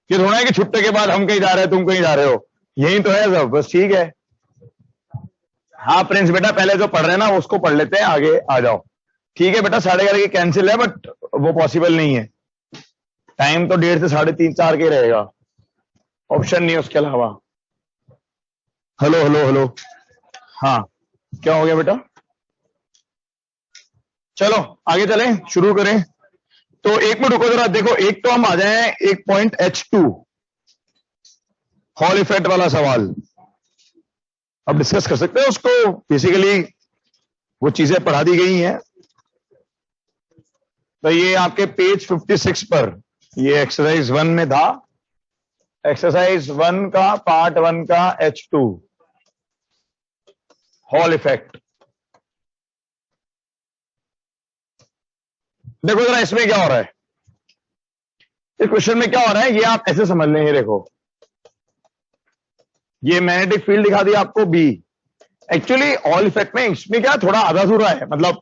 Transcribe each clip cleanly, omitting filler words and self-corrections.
ये थोड़ा है कि छुट्टे के बाद हम कहीं जा रहे हैं तुम कहीं जा रहे हो, यही तो है सब, बस ठीक है। हाँ प्रिंस बेटा पहले जो पढ़ रहे हैं ना उसको पढ़ लेते हैं, आगे आ जाओ। ठीक है बेटा 11:30 की कैंसिल है, बट वो पॉसिबल नहीं है, टाइम तो 1:30 से 3:30 4 के रहेगा, ऑप्शन नहीं है उसके अलावा। हेलो हेलो हेलो, हाँ क्या हो गया बेटा? चलो आगे चलें, शुरू करें। तो एक मिनट रुको जरा, देखो एक तो हम आ जाए एक पॉइंट H2 हॉल इफेक्ट वाला सवाल, अब डिस्कस कर सकते हैं उसको। बेसिकली वो चीजें पढ़ा दी गई हैं। तो ये आपके पेज 56 पर, ये एक्सरसाइज 1 में था, एक्सरसाइज 1 का पार्ट 1 का H2 हॉल इफेक्ट। देखो जरा इसमें क्या हो रहा है, इस क्वेश्चन में क्या हो रहा है, ये आप ऐसे समझ लें। देखो ये मैग्नेटिक फील्ड दिखा दिया आपको B। एक्चुअली हॉल इफेक्ट में इसमें क्या थोड़ा आधा अधूरा है, मतलब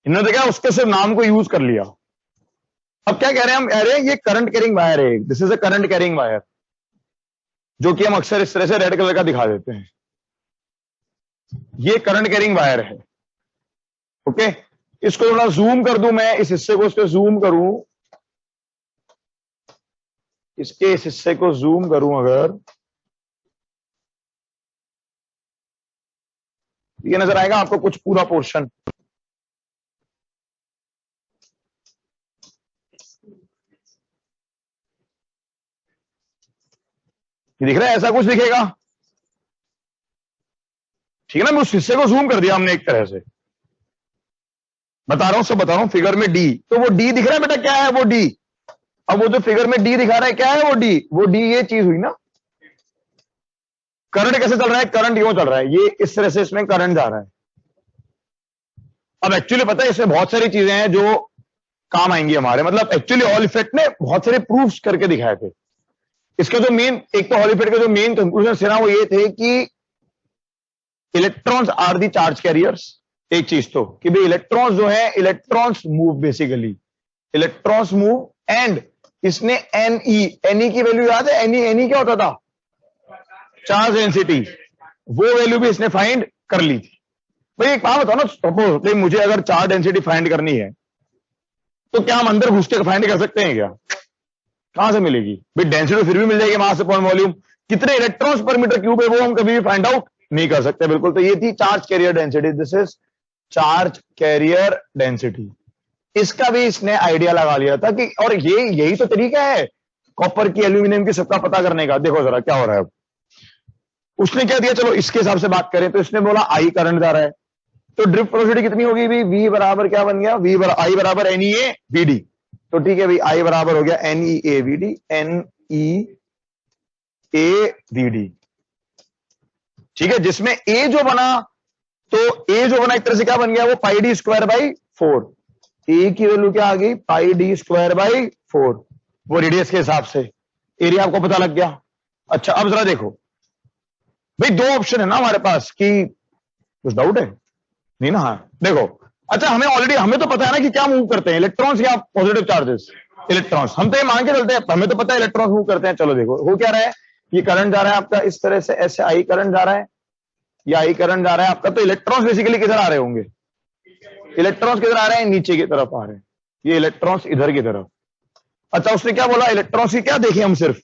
इन्होंने क्या उसके सिर्फ नाम को यूज कर लिया। अब क्या कह रहे हैं हम, कह रहे हैं ये करंट कैरिंग वायर है, this is a current carrying wire, जो कि हम अक्सर इस तरह से रेड कलर का दिखा देते हैं, ये करंट कैरिंग वायर है। ओके, इसको थोड़ा जूम कर दूं मैं, इस हिस्से को इसको जूम करूं, इसके इस हिस्से को जूम करूं अगर, ये नजर आएगा आपको कुछ पूरा पोर्शन। ये दिख रहा है, ऐसा कुछ दिखेगा, ठीक है ना। मैं उस हिस्से को जूम कर दिया हमने एक तरह से, बता रहा हूं सब बता रहा हूं। फिगर में डी, तो वो डी दिख रहा है बेटा, क्या है वो डी? अब वो जो फिगर में डी दिखा रहा है क्या है वो डी? वो डी ये चीज हुई ना। करंट कैसे चल रहा है? करंट यूं चल रहा है, ये इस तरह से इसमें करंट जा रहा है। अब एक्चुअली पता है इसमें बहुत सारी चीजें हैं जो काम आएंगी हमारे, मतलब एक्चुअली हॉल इफेक्ट ने बहुत सारे प्रूफ्स करके दिखाए थे। इसका जो मेन, एक तो हॉल इफेक्ट का जो मेन कंक्लूजन थे ना वो ये थे कि electrons are the charge carriers. एक चीज तो कि भाई इलेक्ट्रॉन्स जो है, electrons move, basically electrons move. And इसने एनई की वैल्यू याद है? एनई क्या होता था? चार्ज डेंसिटी, वो वैल्यू भी इसने फाइंड कर ली थी। भाई एक बात बताओ ना, सपोज मुझे अगर चार्ज डेंसिटी फाइंड करनी है तो क्या हम अंदर घुस के फाइंड कर सकते हैं क्या? कहां से मिलेगी भाई? डेंसिटी फिर भी मिल जाएगी, मास अपॉन वॉल्यूम, कितने इलेक्ट्रॉन्स पर मीटर क्यूब है वो हम कभी भी फाइंड आउट नहीं कर सकते। बिल्कुल, तो ये थी charge carrier density, this is charge carrier density. इसका भी इसने आइडिया लगा लिया था कि, और ये यही तो तरीका है कॉपर की, एल्यूमिनियम की, सबका पता करने का। देखो जरा क्या हो रहा है। उसने क्या दिया, चलो इसके हिसाब से बात करें तो इसने बोला आई करंट जा रहा है, तो ड्रिफ्ट वेलोसिटी कितनी होगी भी? V बराबर क्या बन गया? आई बराबर NEA VD। तो ठीक है भाई, आई बराबर हो गया NEA VD, NEA VD। ठीक है, जिसमें A जो बना, तो A जो बना एक तरह से क्या बन गया वो पाई डी स्क्वायर बाई 4। A की वैल्यू क्या आ गई? पाई डी स्क्वायर बाई 4, वो रेडियस के हिसाब से। एरिया आपको पता लग गया। अच्छा अब जरा देखो भाई, दो ऑप्शन है ना हमारे पास, कि कुछ डाउट है? नहीं ना? हाँ देखो, अच्छा हमें ऑलरेडी, हमें तो पता है ना कि क्या मूव करते हैं, इलेक्ट्रॉन्स या पॉजिटिव चार्जेस? इलेक्ट्रॉन्स। हम तो ये मान के चलते हैं, हमें तो पता है इलेक्ट्रॉन्स मूव करते हैं। चलो देखो हो क्या रहा है, ये करंट जा रहा है आपका इस तरह से, ऐसे आई करंट जा रहा है, या आई करंट जा रहा है आपका। तो इलेक्ट्रॉन्स बेसिकली किधर आ रहे होंगे? इलेक्ट्रॉन्स किधर आ रहे हैं? नीचे की तरफ आ रहे हैं, ये इलेक्ट्रॉन्स इधर की तरफ। अच्छा उसने क्या बोला, इलेक्ट्रॉन्स की क्या देखे हम, सिर्फ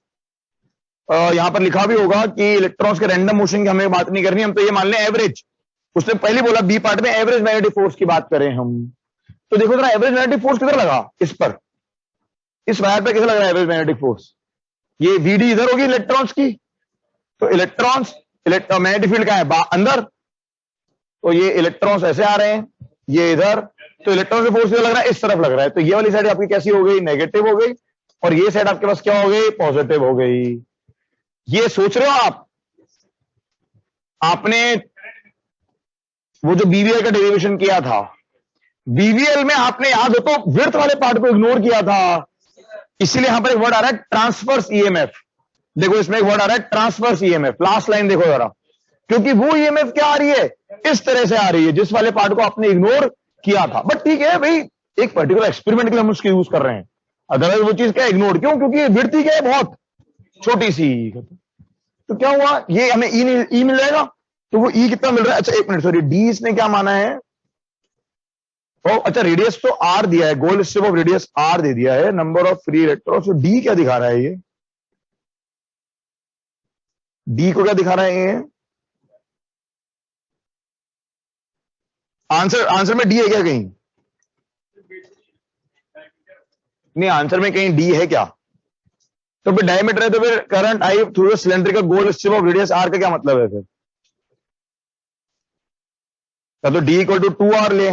यहां पर लिखा भी होगा कि इलेक्ट्रॉन्स के रैंडम मोशन की हमें बात नहीं करनी, हम तो ये मान लें एवरेज। उसने पहले बोला बी पार्ट में एवरेज मैग्नेटिक फोर्स की बात करें हम, तो देखो जरा एवरेज मैग्नेटिक फोर्स किधर लगा? इस पर, इस वायर पे किधर लग रहा है एवरेज मैग्नेटिक फोर्स? ये VD इधर होगी इलेक्ट्रॉन्स की, तो इलेक्ट्रॉन्स, मैग्नेटिक फील्ड का है अंदर, तो ये इलेक्ट्रॉन्स ऐसे आ रहे हैं, ये इधर, तो इलेक्ट्रॉन से फोर्स लग रहा है इस तरफ लग रहा है, तो ये वाली साइड आपकी कैसी हो गई? नेगेटिव हो गई, और ये साइड आपके पास क्या हो गई? पॉजिटिव हो गई। ये सोच रहे हो आप, आपने वो जो BVL का डेरिवेशन किया था, BVL में आपने याद हो तो विड्थ वाले पार्ट को इग्नोर किया था, इसीलिए यहां पर एक वर्ड आ रहा है ट्रांसवर्स EMF। देखो इसमें एक वर्ड आ रहा है ट्रांसवर्स EMF, लास्ट लाइन देखो जरा, क्योंकि वो EMF क्या आ रही है? इस तरह से आ रही है, जिस वाले पार्ट को आपने इग्नोर किया था। बट ठीक है भाई, एक पर्टिकुलर एक्सपेरिमेंट के लिए हम उसको यूज कर रहे हैं, अदरवाइज वो चीज क्या इग्नोर, क्यों? क्योंकि विड्थ ही क्या है, बहुत छोटी सी। तो क्या हुआ, ये हमें ई मिल जाएगा। तो वो ई कितना मिल रहा है? अच्छा एक मिनट, सॉरी, डी इसने क्या माना है? ओ अच्छा, रेडियस तो आर दिया है, गोल स्ट्रिप ऑफ रेडियस आर दे दिया है, नंबर ऑफ फ्री इलेक्ट्रॉन। तो डी क्या दिखा रहा है ये? डी को क्या दिखा रहा है ये? आंसर में डी है क्या कहीं? नहीं, आंसर में कहीं डी है क्या? तो फिर डायमीटर है, तो फिर current I through cylindrical gold strip of radius R का क्या मतलब है फिर? तो डी इक्वल टू 2r ले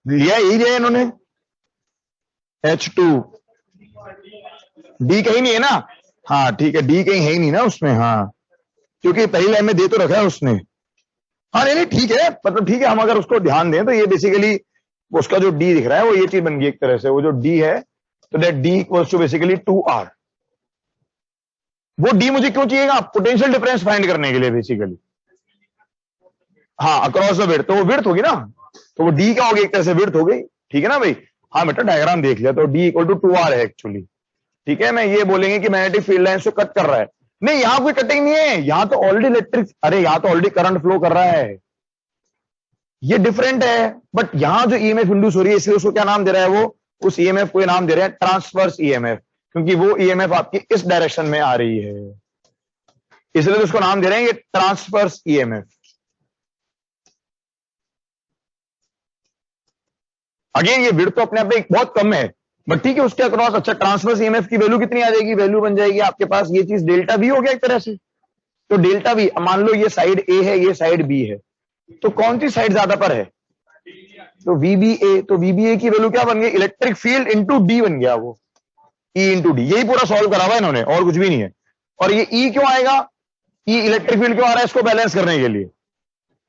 लिया, यही लिया इन्होंने, H2। डी कहीं नहीं है ना? हाँ ठीक है, डी कहीं है ही नहीं ना उसमें, हाँ, क्योंकि पहली लाइन में दे तो रखा है उसने। हाँ नहीं नहीं ठीक है, मतलब ठीक है, हम अगर उसको ध्यान दें तो ये बेसिकली उसका जो डी दिख रहा है वो ये चीज बन गई एक तरह से, वो जो डी है, तो that D equals to basically 2r। वो डी मुझे क्यों चाहिएगा? पोटेंशियल डिफरेंस फाइंड करने के लिए बेसिकली। हाँ, अक्रॉस द विड्थ, तो वो विड्थ होगी ना, तो वो डी क्या होगी, एक तरह से विड्थ हो गई, ठीक है ना भाई? हाँ बेटा, डायग्राम देख लिया, तो डी इक्वल टू 2r है एक्चुअली, ठीक है। मैं ये बोलेंगे कि मैग्नेटिक फील्ड लाइन से कट कर रहा है, नहीं यहां कोई कटिंग नहीं है, यहां तो ऑलरेडी इलेक्ट्रिक, अरे यहां तो ऑलरेडी करंट फ्लो कर रहा है, ये डिफरेंट है। बट यहां जो ईएमएफ इंड्यूस हो रही है, इसलिए उसको क्या नाम दे रहा है वो, उस ईएमएफ को नाम दे रहे हैं ट्रांसवर्स ईएमएफ, क्योंकि वो ईएमएफ आपकी इस डायरेक्शन में आ रही है, इसलिए तो उसको नाम दे रहे हैं ये ट्रांसवर्स ईएमएफ। अगेन ये विड्थ तो अपने आप में बहुत कम है, बट ठीक है, उसके अक्रॉस अच्छा ट्रांसवर्स ईएमएफ की वैल्यू कितनी आ जाएगी? वैल्यू बन जाएगी आपके पास ये चीज डेल्टा वी हो गया एक तरह से। तो डेल्टा वी, मान लो ये साइड ए है, ये साइड बी है, तो कौन सी साइड ज्यादा पर है? तो वीबीए, तो वीबीए की वैल्यू क्या बन गई? इलेक्ट्रिक फील्ड इंटू डी बन गया वो, ई इंटू डी, यही पूरा सॉल्व करा हुआ है इन्होंने, और कुछ भी नहीं है। और ये ई क्यों आएगा? ई इलेक्ट्रिक फील्ड क्यों आ रहा है? इसको बैलेंस करने के लिए,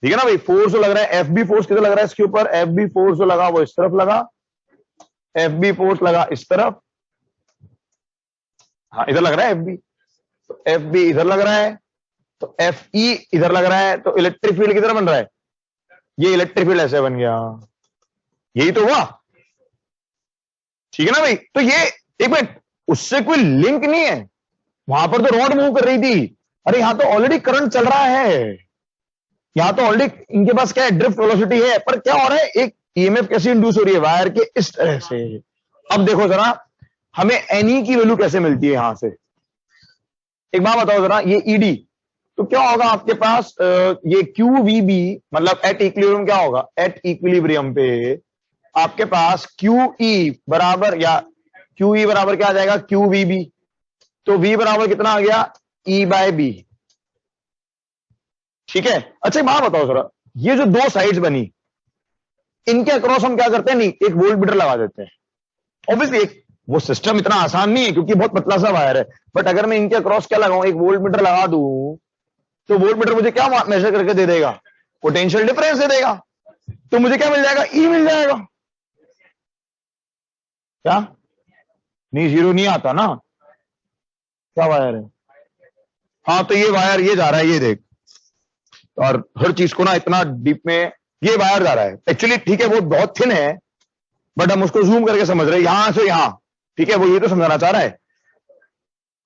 ठीक है ना भाई? फोर्स लग रहा है, एफ बी फोर्स किधर लग रहा है इसके ऊपर? एफ बी फोर्स जो लगा वो इस तरफ लगा, एफ बी फोर्स लगा इस तरफ, हाँ इधर लग रहा है एफ बी, तो एफ बी इधर लग रहा है, तो एफ ई इधर लग रहा है, तो इलेक्ट्रिक फील्ड किधर बन रहा है? ये इलेक्ट्रिक फील्ड ऐसे बन गया, यही तो हुआ, ठीक है ना भाई? तो ये एक मिनट, उससे कोई लिंक नहीं है, वहां पर तो रॉड मूव कर रही थी, अरे यहां तो ऑलरेडी करंट चल रहा है, यहां तो ऑलरेडी इनके पास क्या है? ड्रिफ्ट वेलोसिटी है, पर क्या हो रहा है? एक ईएमएफ कैसे इंड्यूस हो रही है? वायर के इस तरह से। अब देखो जरा, हमें एनई की वैल्यू कैसे मिलती है यहां से? एक बात बताओ जरा, ये ईडी, तो क्या होगा आपके पास? ये क्यू वी बी, मतलब एट इक्विलिब्रियम क्या होगा? एट इक्विलिब्रियम पे आपके पास क्यू ई बराबर, या क्यू ई बराबर क्या आ जाएगा? क्यू वी बी, तो वी बराबर कितना आ गया? ई बाय बी, ठीक है। अच्छा एक बात बताओ जरा, ये जो दो साइड्स बनी, इनके अक्रॉस हम क्या करते हैं? नहीं, एक वोल्ट मीटर लगा देते हैं। ऑब्वियसली एक वो सिस्टम इतना आसान नहीं है, क्योंकि बहुत पतला सा वायर है, बट अगर मैं इनके अक्रॉस क्या लगाऊं? एक वोल्ट मीटर लगा दूं, तो वोल्ट मीटर मुझे क्या मेजर करके दे देगा? पोटेंशियल डिफरेंस दे देगा, तो मुझे क्या मिल जाएगा? ई मिल जाएगा। क्या नहीं, जीरो नहीं आता ना, क्या वायर है? हाँ, तो ये वायर ये जा रहा है, ये देख, और हर चीज को ना इतना डीप में ये वायर जा रहा है एक्चुअली, ठीक है, वो बहुत थिन है, बट हम उसको जूम करके समझ रहे हैं, यहां से यहां, ठीक है, वो ये तो समझाना चाह रहा है।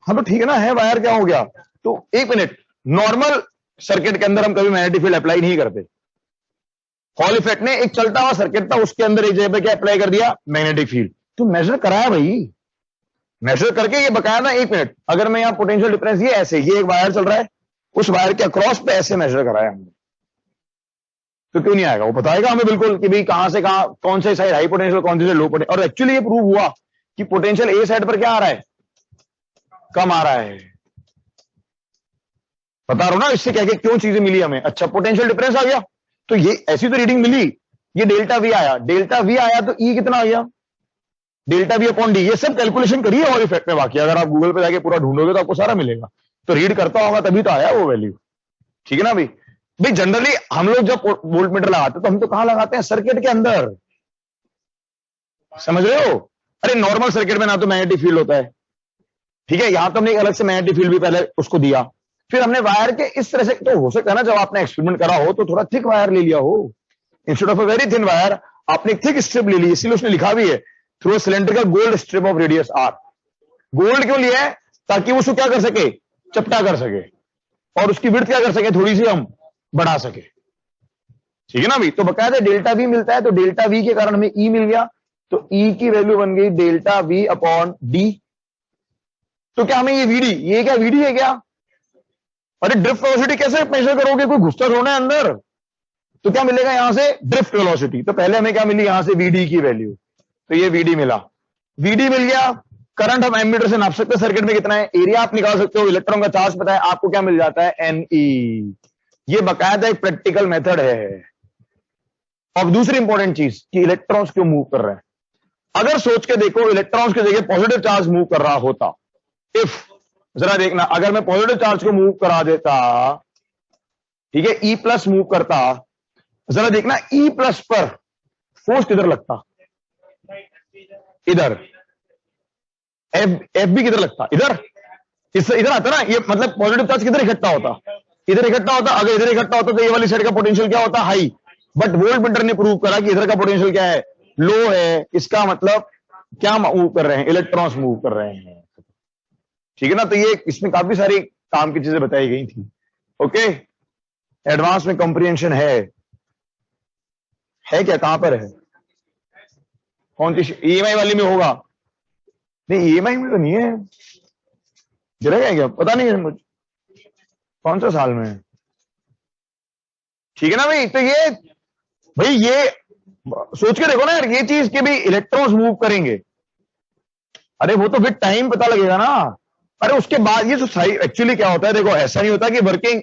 हाँ तो ठीक है ना, है वायर, क्या हो गया? तो एक मिनट, नॉर्मल सर्किट के अंदर हम कभी मैग्नेटिक फील्ड अप्लाई नहीं करते, हॉल इफेक्ट ने एक चलता हुआ सर्किट था, उसके अंदर एक जगह पे क्या अप्लाई कर दिया? Magnetic field. तो मेजर कराया भाई, मेजर करके ये बकाया ना, एक मिनट, अगर मैं यहाँ पोटेंशियल डिफरेंस ये ऐसे, ये एक वायर चल रहा है, उस वायर के अक्रॉस पे ऐसे मेजर कराया हमने, तो क्यों नहीं आएगा? वो बताएगा हमें बिल्कुल कि भाई कहां से कहां, कौन से साइड हाई पोटेंशियल, कौन से लो पोटेंशियल। और एक्चुअली ये प्रूव हुआ कि पोटेंशियल ए साइड पर क्या आ रहा है? कम आ रहा है। बता रहा हूं ना, इससे क्या क्यों चीजें मिली हमें। अच्छा, पोटेंशियल डिफरेंस आ गया, तो ये ऐसी तो रीडिंग मिली, ये डेल्टा वी आया, डेल्टा वी आया, तो ई कितना आ गया? Delta we upon D. ये सब कैलकुलेशन करिए और इफेक्ट में, बाकी अगर आप गूगल पे जाके पूरा ढूंढोगे तो आपको सारा मिलेगा, तो रीड करता होगा तभी तो आया वो वैल्यू, ठीक है ना भाई? भाई जनरली हम लोग जब वोल्ट मीटर लगाते हैं तो हम तो कहां लगाते हैं? सर्किट के अंदर, समझ रहे हो? अरे नॉर्मल सर्किट में ना तो मैग्नेटिक फील्ड होता है, ठीक है, यहां तो हमने एक अलग से मैग्नेटिक फील्ड भी पहले उसको दिया, फिर हमने वायर के इस तरह से, तो हो सकता है ना जब आपने एक्सपेरिमेंट करा हो तो थोड़ा थिक वायर ले लिया हो, instead of a very thin wire आपने एक थिक स्ट्रिप ले ली, इसीलिए उसने लिखा भी है through cylindrical gold strip of radius R. Gold क्यों लिया है? ताकि वो उसको क्या कर सके, चपटा कर सके, और उसकी विड्थ क्या कर सके, थोड़ी सी हम बढ़ा सके। ठीक है ना भाई? तो बकायदा डेल्टा वी मिलता है, तो डेल्टा वी के कारण हमें ई मिल गया, तो ई की वैल्यू बन गई डेल्टा वी अपॉन डी। तो क्या हमें ये वीडी, ये क्या वीडी है क्या? अरे ड्रिफ्ट वेलोसिटी कैसे मेजर करोगे, कोई घुसता थोड़ा है अंदर। तो क्या मिलेगा यहां से, ड्रिफ्ट वेलोसिटी। तो पहले हमें क्या मिली यहां से, वीडी की वैल्यू, तो ये वीडी मिला, वीडी मिल गया। करंट हम एमीटर से नाप सकते हैं, सर्किट में कितना है, एरिया आप निकाल सकते हो, इलेक्ट्रॉन का चार्ज पता है आपको, क्या मिल जाता है, एनई। ये बकायदा एक प्रैक्टिकल मेथड है। अब दूसरी इंपॉर्टेंट चीज कि इलेक्ट्रॉन्स क्यों मूव कर रहे हैं। अगर सोच के देखो, इलेक्ट्रॉन्स की जगह पॉजिटिव चार्ज मूव कर रहा होता, इफ, जरा देखना, अगर मैं पॉजिटिव चार्ज को मूव करा देता, ठीक है, ई प्लस मूव करता, जरा देखना ई प्लस पर फोर्स किधर लगता, इधर। एफ भी किधर लगता, इधर, इससे इधर आता ना, ये मतलब पॉजिटिव चार्ज किधर इकट्ठा होता, इधर इकट्ठा होता। अगर इधर इकट्ठा होता तो ये वाली साइड का पोटेंशियल क्या होता, हाई। बट वोल्टमीटर ने प्रूव करा कि इधर का पोटेंशियल क्या है, लो है। इसका मतलब क्या मूव कर रहे हैं, इलेक्ट्रॉन्स मूव कर रहे हैं। ठीक है ना? तो ये इसमें काफी सारी काम की चीजें बताई गई थी। ओके, एडवांस में कॉम्प्रिहेंशन है क्या, कहां पर है, कौन सी ईएमआई वाली में होगा? नहीं, ईएमआई में तो नहीं है, गिरेगा क्या, पता नहीं है मुझे कौन सा साल में है। ठीक है ना भाई? तो ये भाई, ये सोच के देखो ना यार, ये चीज के भी इलेक्ट्रॉन्स मूव करेंगे, अरे वो तो विद टाइम पता लगेगा ना। अरे उसके बाद ये जो एक्चुअली क्या होता है, देखो ऐसा नहीं होता कि वर्किंग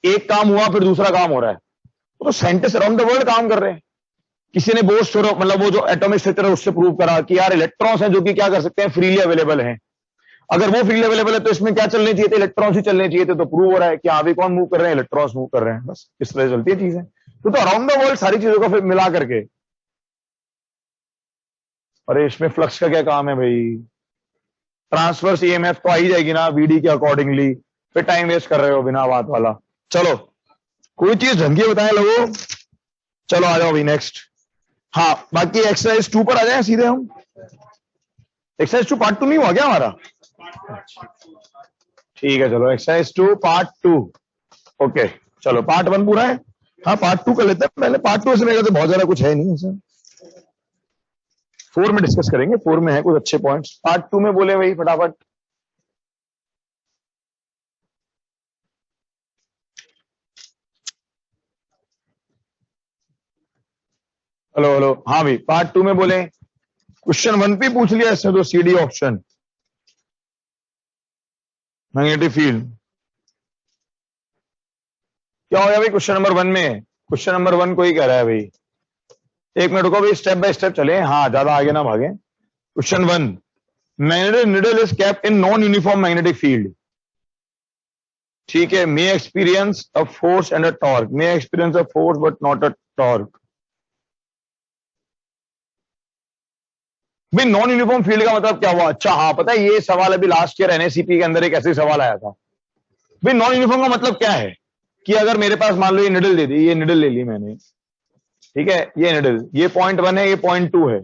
एक काम हुआ फिर दूसरा काम हो रहा है। तो साइंटिस्ट अराउंड द वर्ल्ड काम कर रहे हैं। किसी ने बोस मतलब वो जो एटॉमिक स्ट्रक्चर है उससे प्रूव करा कि यार इलेक्ट्रॉन्स हैं जो कि क्या कर सकते हैं, फ्रीली अवेलेबल हैं। अगर वो फ्रीली अवेलेबल है तो इसमें क्या चलने चाहिए थे, इलेक्ट्रॉन्स ही चलने चाहिए थे। तो प्रूव हो रहा है कि हाँ भी कौन मूव कर रहे हैं, इलेक्ट्रॉन्स मूव कर रहे हैं। बस इस तरह चलती है चीजें। तो अराउंड द वर्ल्ड सारी चीजों को फिर मिला करके, अरे इसमें फ्लक्स का क्या काम है भाई, ट्रांसवर्स ईएमएफ तो आ ही जाएगी ना वीडी के अकॉर्डिंगली। फिर टाइम वेस्ट कर रहे हो बिना बात वाला। चलो कोई चीज ढंगी बताए लोगों। चलो आ जाओ भाई नेक्स्ट। हाँ बाकी एक्सरसाइज 2 पर आ जाए सीधे हम। एक्सरसाइज 2 पार्ट 2 नहीं हुआ क्या हमारा? ठीक है चलो, एक्सरसाइज 2 पार्ट 2। ओके चलो, पार्ट 1 पूरा है। हाँ पार्ट 2 कर लेते हैं पहले। पार्ट 2 से मेरे तो बहुत ज्यादा कुछ है नहीं सर। 4 में डिस्कस करेंगे, 4 में है कुछ अच्छे पॉइंट्स। पार्ट 2 में बोले भाई फटाफट। हेलो हेलो, हाँ भाई पार्ट 2 में बोले। क्वेश्चन 1 पे पूछ लिया इसने तो, सीडी ऑप्शन मैग्नेटिक फील्ड क्या हो गया भाई क्वेश्चन नंबर 1 में? क्वेश्चन नंबर 1 को ही कह रहा है भाई। एक मिनट को भाई, स्टेप बाय स्टेप चले, हाँ ज्यादा आगे ना भागे। Question 1, magnetic needle is kept in non uniform magnetic field. ठीक है, मे experience a force and a torque, may experience a force but not a torque. भाई नॉन यूनिफॉर्म फील्ड का मतलब क्या हुआ? अच्छा हाँ पता है, ये सवाल अभी लास्ट ईयर एनएसीपी के अंदर एक ऐसे सवाल आया था। भाई नॉन यूनिफॉर्म का मतलब क्या है कि अगर मेरे पास मान लो ये निडल दे दी, ये निडल ले ली मैंने, ठीक है, ये निडल, ये पॉइंट 1 है, ये पॉइंट 2 है।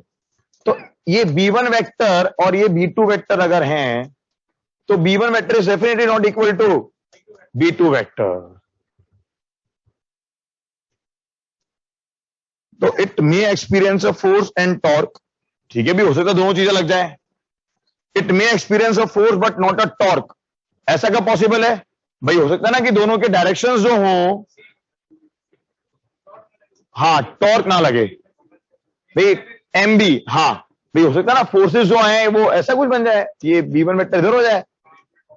तो ये B1 वेक्टर और ये B2 वेक्टर अगर हैं, तो B1 vector is definitely not equal to B2 vector. तो it may experience a force and torque. ठीक है भी, हो सकता है दोनों चीजें लग जाए। It may experience a force but not a torque, ऐसा क्या पॉसिबल है भाई? हो सकता है ना कि दोनों के डायरेक्शंस जो हों, हाँ टॉर्क ना लगे भाई, MB, हाँ भाई हो सकता है ना फोर्सेस जो हैं वो ऐसा कुछ बन जाए, ये B1 वेक्टर इधर हो जाए,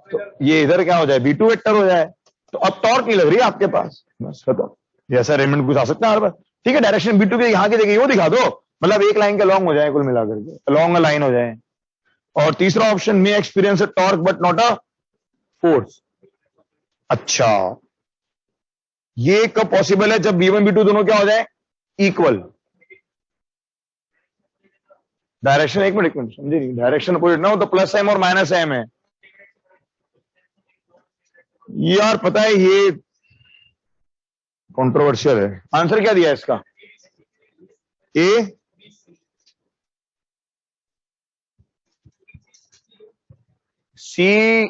तो ये इधर क्या हो जाए, B2 वेक्टर हो जाए। तो अब टॉर्क नहीं लग रही है आपके पास, बस खत्म। जैसा रेमंड कुछ आ सकता है हर बार। ठीक है, डायरेक्शन B2 के यहाँ की देखिए वो दिखा दो, मतलब एक लाइन के लॉन्ग हो जाए, कुल मिलाकर के लॉन्ग लाइन हो जाए। और तीसरा option, may experience a torque but not a force. अच्छा, ये कब पॉसिबल है? जब B1 B2 दोनों क्या हो जाए, इक्वल। डायरेक्शन, एक मिनट समझे नहीं, डायरेक्शन अपोजिट ना हो तो प्लस एम और माइनस एम है यार, पता है ये कंट्रोवर्शियल है। आंसर क्या दिया इसका? ए सी,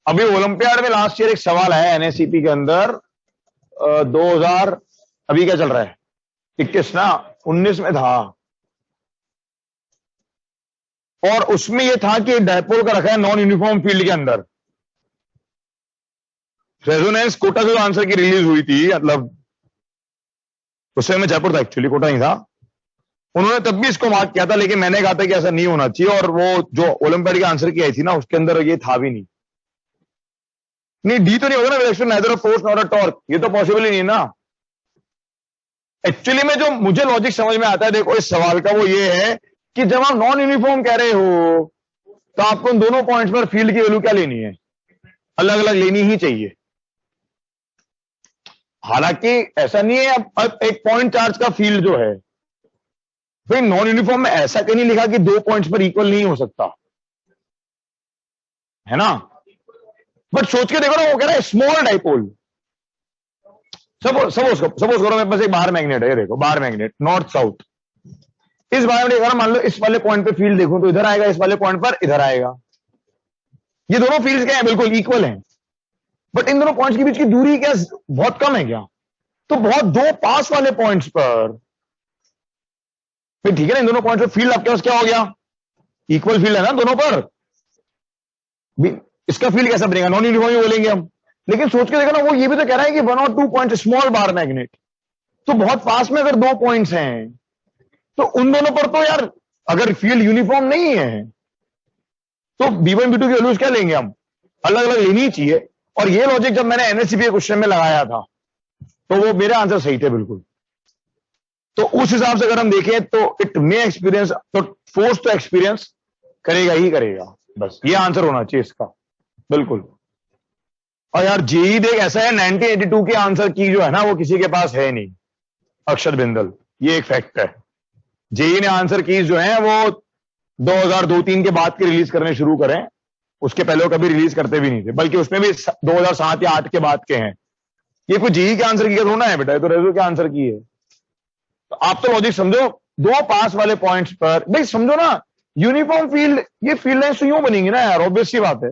अभी ओलंपियाड में लास्ट ईयर एक सवाल है एनएससीपी के अंदर 2000, अभी क्या चल रहा है 21 ना, 19 में था, और उसमें यह था कि डायपोल का रखा है नॉन यूनिफॉर्म फील्ड के अंदर। रेजोनेंस कोटा से जो आंसर की रिलीज हुई थी, मतलब उससे मैं जयपुर था एक्चुअली, कोटा नहीं था, उन्होंने तब भी इसको मार्क किया था, लेकिन मैंने कहा था कि ऐसा नहीं होना चाहिए, और वो जो ओलंपियाड के आंसर की आई थी ना उसके अंदर ये था भी नहीं। डी तो नहीं होगा ना direction, neither a force not a torque, ये तो पॉसिबल ही नहीं ना। एक्चुअली में जो मुझे लॉजिक समझ में आता है देखो इस सवाल का, वो ये है कि जब आप नॉन यूनिफॉर्म कह रहे हो तो आपको उन दोनों पॉइंट्स पर फील्ड की वैल्यू क्या लेनी है, अलग अलग लेनी ही चाहिए। हालांकि ऐसा नहीं है, अब एक पॉइंट चार्ज का फील्ड जो है, भाई नॉन यूनिफॉर्म में ऐसा कहीं नहीं लिखा कि 2 पॉइंट्स पर इक्वल नहीं हो सकता है ना। बट सोच के देखो ना, वो कह रहा है स्मॉल डाइपोल। सपोज करो मेरे पास एक बाहर मैग्नेट है, ये देखो बाहर मैग्नेट नॉर्थ साउथ, इस बार में मान लो इस वाले पॉइंट पे फील्ड देखूं तो इधर आएगा, इस वाले पॉइंट पर इधर आएगा। ये दोनों फील्ड्स क्या है, बिल्कुल इक्वल हैं, बट इन दोनों पॉइंट्स के बीच की दूरी क्या बहुत कम है क्या, तो बहुत दो पास वाले पॉइंट्स पर फिर ठीक है ना, इन दोनों पॉइंट्स पर फील्ड आपके पास क्या हो गया, इक्वल फील्ड है ना दोनों पर। इसका फील्ड कैसा बनेगा, नॉन यूनिफॉर्म बोलेंगे हम। लेकिन सोच के देखो ना, वो ये भी तो कह रहा है कि 1 और 2 पॉइंट स्मॉल बार मैग्नेट, तो बहुत पास में अगर 2 पॉइंट्स हैं तो उन दोनों पर तो यार अगर फील्ड यूनिफॉर्म नहीं है तो B1 B2 की वैल्यूज क्या लेंगे हम, अलग अलग लेनी ही चाहिए। और ये लॉजिक जब मैंने एनएससीपी के क्वेश्चन में लगाया था तो वो मेरे आंसर सही थे बिल्कुल। तो उस हिसाब से अगर हम देखें तो इट मे एक्सपीरियंस, तो फोर्स तो एक्सपीरियंस करेगा ही करेगा, बस ये आंसर होना चाहिए इसका बिल्कुल। और यार जेई देख ऐसा है, 1982 के आंसर की जो है ना वो किसी के पास है नहीं, अक्षर बिंदल, ये एक फैक्ट है। जेई ने आंसर कीज जो है वो 2002-3 के बाद के रिलीज करने शुरू करें, उसके पहले वो कभी रिलीज करते भी नहीं थे, बल्कि उसमें भी 2007 या 8 के बाद के हैं। ये कोई जेई के आंसर की होना है बेटा, ये तो रेजो के आंसर की है। तो आप तो लॉजिक समझो, दो पास वाले पॉइंट्स पर भाई समझो ना, यूनिफॉर्म फील्ड, ये फील्ड लाइन्स तो यूं बनेंगी ना यार, ऑब्वियस सी बात है।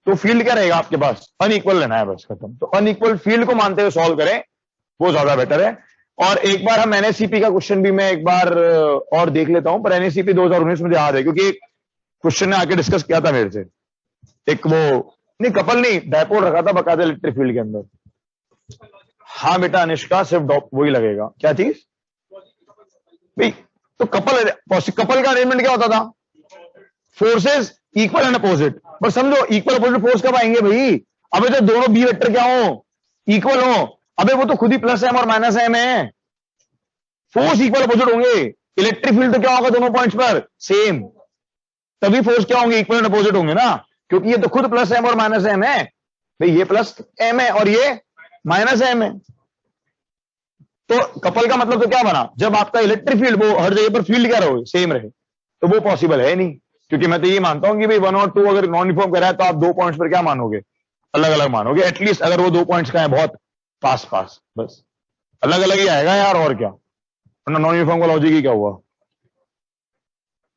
तो फील्ड क्या रहेगा आपके पास, अनइक्वल लेना है बस, खत्म। तो अनइक्वल फील्ड को मानते हुए सॉल्व करें, वो ज्यादा बेटर है। और एक बार हम एनएससीपी का क्वेश्चन भी मैं एक बार और देख लेता हूं, पर एनएससीपी 2019 मुझे याद है क्योंकि एक क्वेश्चन ने आके डिस्कस किया था मेरे से, एक वो नहीं कपल नहीं डायपोल रखा था बकायदा इलेक्ट्रिक फील्ड के अंदर। हाँ बेटा अनिष्का, सिर्फ वही लगेगा, क्या चीज भाई, तो कपल का अरेंजमेंट क्या होता था, फोर्सेस इक्वल एंड अपोजिट। बस समझो इक्वल अपोजिट फोर्स कब आएंगे भाई, अबे जब दोनों बी वेक्टर क्या हो, इक्वल हो, अबे वो तो खुद ही प्लस एम और माइनस एम है, फोर्स इक्वल अपोजिट होंगे। इलेक्ट्रिक फील्ड तो क्या होगा दोनों पॉइंट्स पर सेम, तभी फोर्स क्या होंगे, इक्वल एंड अपोजिट होंगे ना, क्योंकि ये तो खुद प्लस एम और माइनस एम है भाई, ये प्लस एम है और ये माइनस एम है। तो कपल का मतलब तो क्या बना, जब आपका इलेक्ट्रिक फील्ड वो हर जगह पर फील्ड क्या रहे सेम रहे, तो वो पॉसिबल है नहीं। क्योंकि मैं तो ये मानता हूं कि भाई 1 और 2 अगर नॉन यूनिफॉर्म कर रहा है तो आप 2 पॉइंट्स पर क्या मानोगे, अलग अलग मानोगे, एटलीस्ट अगर वो 2 पॉइंट्स का है बहुत पास पास, बस अलग अलग ही आएगा यार, और क्या, वरना नॉन यूनिफॉर्म का लॉजिक ही क्या हुआ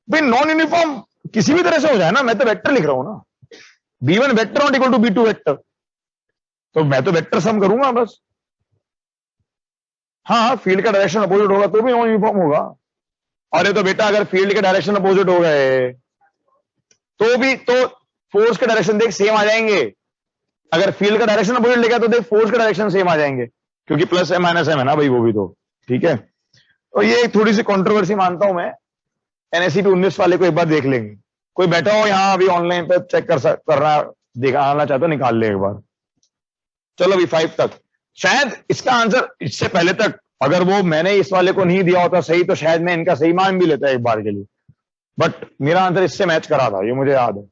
भाई। नॉन यूनिफॉर्म किसी भी तरह से हो जाए ना, मैं तो वेक्टर लिख रहा हूं ना, B1 vector not equal to B2 vector, तो मैं तो वेक्टर सम करूंगा बस। हाँ फील्ड का डायरेक्शन अपोजिट होगा तो भी नॉन यूनिफॉर्म होगा। अरे तो बेटा अगर फील्ड के डायरेक्शन अपोजिट हो गए तो भी तो फोर्स के डायरेक्शन देख सेम आ जाएंगे, अगर फील्ड का डायरेक्शन अपोजिट लेगा तो देख फोर्स के डायरेक्शन सेम आ जाएंगे, क्योंकि प्लस एम माइनस एम है ना भाई वो भी तो, ठीक है। तो ये थोड़ी सी कंट्रोवर्सी मानता हूं मैं, एनएससीपी 19 वाले को एक बार देख लेंगे, कोई बैठा हो यहां अभी ऑनलाइन पे चेक कर रहा दिखाना चाहता हो, निकाल ले एक बार। चलो अभी 5 तक, शायद इसका आंसर इससे पहले तक अगर वो मैंने इस वाले को नहीं दिया होता सही तो शायद मैं इनका सही मान भी लेता एक बार के लिए, बट मेरा आंसर इससे मैच करा था, ये मुझे याद है।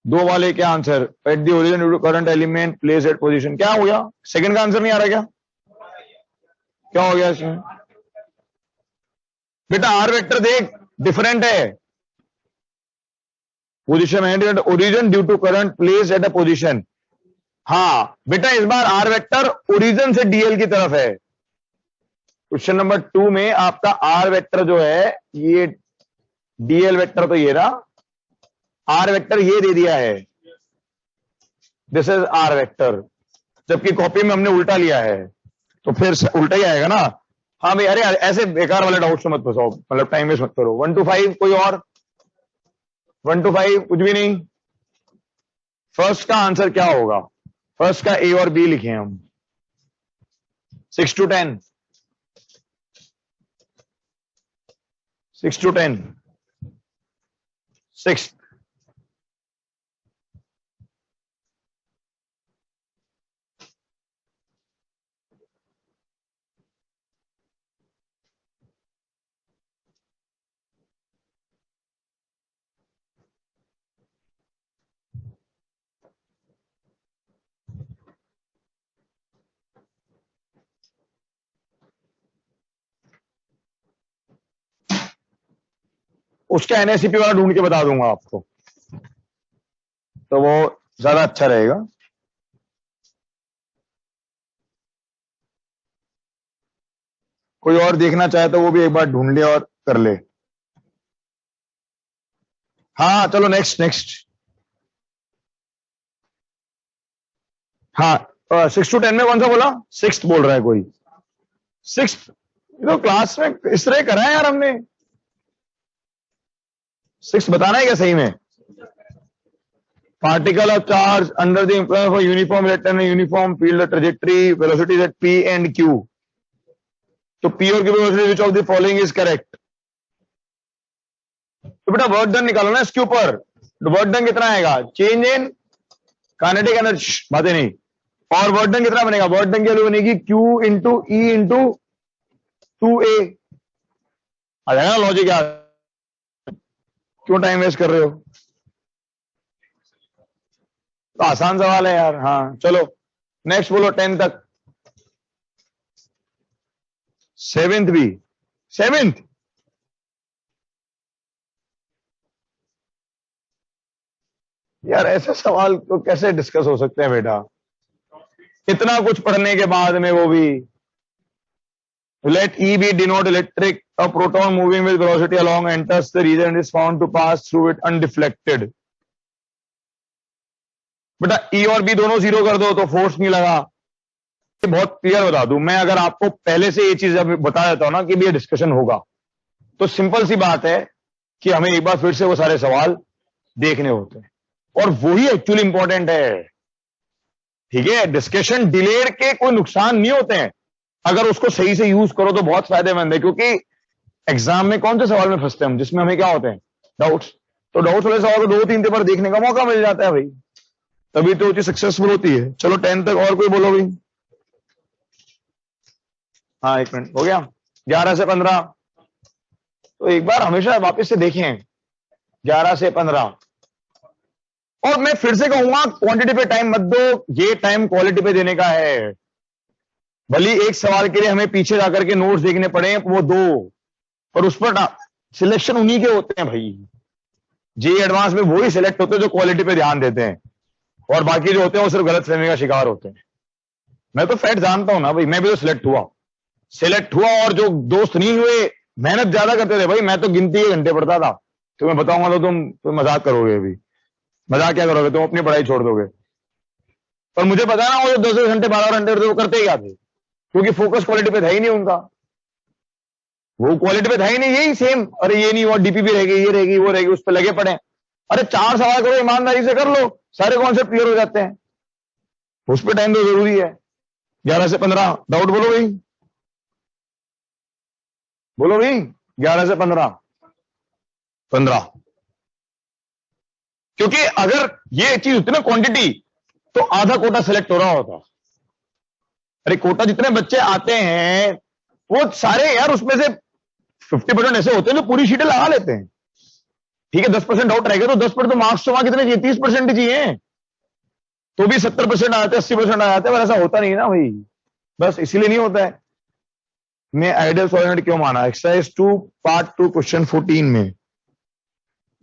2 वाले क्या answer, at the origin due to current element place at position, क्या हो गया, सेकंड का आंसर नहीं आ रहा क्या, क्या हो गया इसमें बेटा, आर वेक्टर देख डिफरेंट है, position at origin due to current place at a position. हाँ बेटा इस बार आर वेक्टर ओरिजिन से डीएल की तरफ है। क्वेश्चन नंबर 2 में आपका आर वेक्टर जो है ये डीएल वेक्टर तो ये रहा, आर वेक्टर ये दे दिया है, दिस इज आर वेक्टर, जबकि कॉपी में हमने उल्टा लिया है, तो फिर उल्टा ही आएगा ना। हाँ भाई, अरे ऐसे बेकार वाले डाउट्स मत फंसाओ, मतलब टाइम वेस्ट मत करो। 1 to 5 कोई और? 1 to 5 कुछ भी नहीं। फर्स्ट का आंसर क्या होगा? फर्स्ट का ए और बी लिखे हम। 6 to 10, 6 to 10, 6। उसका एनएससीपी वाला ढूंढ के बता दूंगा आपको, तो वो ज्यादा अच्छा रहेगा। कोई और देखना चाहे तो वो भी एक बार ढूंढ ले और कर ले। हाँ चलो नेक्स्ट नेक्स्ट। हाँ 6 to 10 में कौन सा बोला? 6th बोल रहा है कोई। 6th तो क्लास में इस तरह करा है यार हमने। 6th बताना है क्या सही में? Particle of charge under the influence of uniform electron uniform field trajectory velocity at P and Q. तो पी और Q velocity which of the following is correct. तो बेटा वर्क डन निकालो ना इसके ऊपर। वर्क डन कितना आएगा? चेंज इन काइनेटिक एनर्जी, बातें नहीं। और वर्क डन कितना बनेगा? वर्क डन की वैल्यू बनेगी Q into E into 2A। आ जाएगा लॉजिक यार, क्यों टाइम वेस्ट कर रहे हो? तो आसान सवाल है यार। हाँ चलो नेक्स्ट बोलो 10 तक। 7th भी? 7th यार, ऐसे सवाल तो कैसे डिस्कस हो सकते हैं बेटा, इतना कुछ पढ़ने के बाद में वो भी। Let E be denote electric, a proton moving with velocity along enters the region and is found to pass through it undeflected। बेटा E और B दोनों 0 कर दो तो फोर्स नहीं लगा। बहुत क्लियर बता दूं मैं, अगर आपको पहले से ये चीज बता देता हूं ना कि भी ये डिस्कशन होगा, तो सिंपल सी बात है कि हमें एक बार फिर से वो सारे सवाल देखने होते हैं, और वही एक्चुअली इंपॉर्टेंट है। ठीक है, डिस्कशन डिलेड के कोई नुकसान नहीं होते हैं, अगर उसको सही से यूज करो तो बहुत फायदेमंद है। क्योंकि एग्जाम में कौन से सवाल में फंसते हैं हम, जिसमें हमें क्या होते हैं? डाउट्स। तो डाउट्स वाले सवाल को 2-3 पेपर देखने का मौका मिल जाता है भाई, तभी तो चीज सक्सेसफुल होती है। चलो 10 तक और कोई बोलो भाई। हाँ 1 मिनट हो गया। 11 से 15 तो एक बार हमेशा वापस से देखें। 11 से 15। और मैं फिर से कहूंगा, क्वांटिटी पे टाइम मत दो, ये टाइम क्वालिटी पे देने का है। भले एक सवाल के लिए हमें पीछे जाकर के नोट्स देखने पड़े, वो दो, पर उस पर सिलेक्शन उन्हीं के होते हैं भाई। जे एडवांस में वही सिलेक्ट होते हैं जो क्वालिटी पे ध्यान देते हैं, और बाकी जो होते हैं वो सिर्फ गलत फहमी का शिकार होते हैं। मैं तो फैक्ट जानता हूं ना भाई, मैं भी तो सिलेक्ट हुआ, और जो दोस्त नहीं हुए मेहनत ज्यादा करते थे भाई। मैं तो गिनती के घंटे पढ़ता था, तो मैं बताऊंगा तो तुम मजाक करोगे। अभी मजाक क्या करोगे, तुम अपनी पढ़ाई छोड़ दोगे। पर मुझे पता है ना, वो जो 10 घंटे 12 घंटे वो करते क्या थे, क्योंकि फोकस क्वालिटी पे था ही नहीं उनका। वो क्वालिटी पे था ही नहीं, यही सेम। अरे ये नहीं हुआ, डीपीपी रहेगी, ये रहेगी, वो रहेगी, उस पर लगे पड़े। अरे 4 सवाल करो, ईमानदारी से कर लो, सारे कॉन्सेप्ट क्लियर हो जाते हैं। उस पर टाइम तो जरूरी है। 11 से 15 डाउट बोलो भाई, बोलो भाई। 11 से 15 क्योंकि अगर ये चीज होती ना क्वांटिटी, तो आधा कोटा सेलेक्ट हो रहा होता। अरे कोटा जितने बच्चे आते हैं वो सारे यार, उसमें से 50% ऐसे होते हैं जो पूरी शीटें लगा लेते हैं। ठीक है, 10% डाउट रहेगा, तो 10% तो मार्क्स तो वहां कितने चाहिए? 30% चाहिए, तो भी 70% आ जाते हैं, 80% आ जाते हैं। पर ऐसा होता नहीं ना भाई, बस इसीलिए नहीं होता है। मैं आइडियल सॉलिड क्यों माना? एक्सरसाइज 2 पार्ट 2 क्वेश्चन 14 में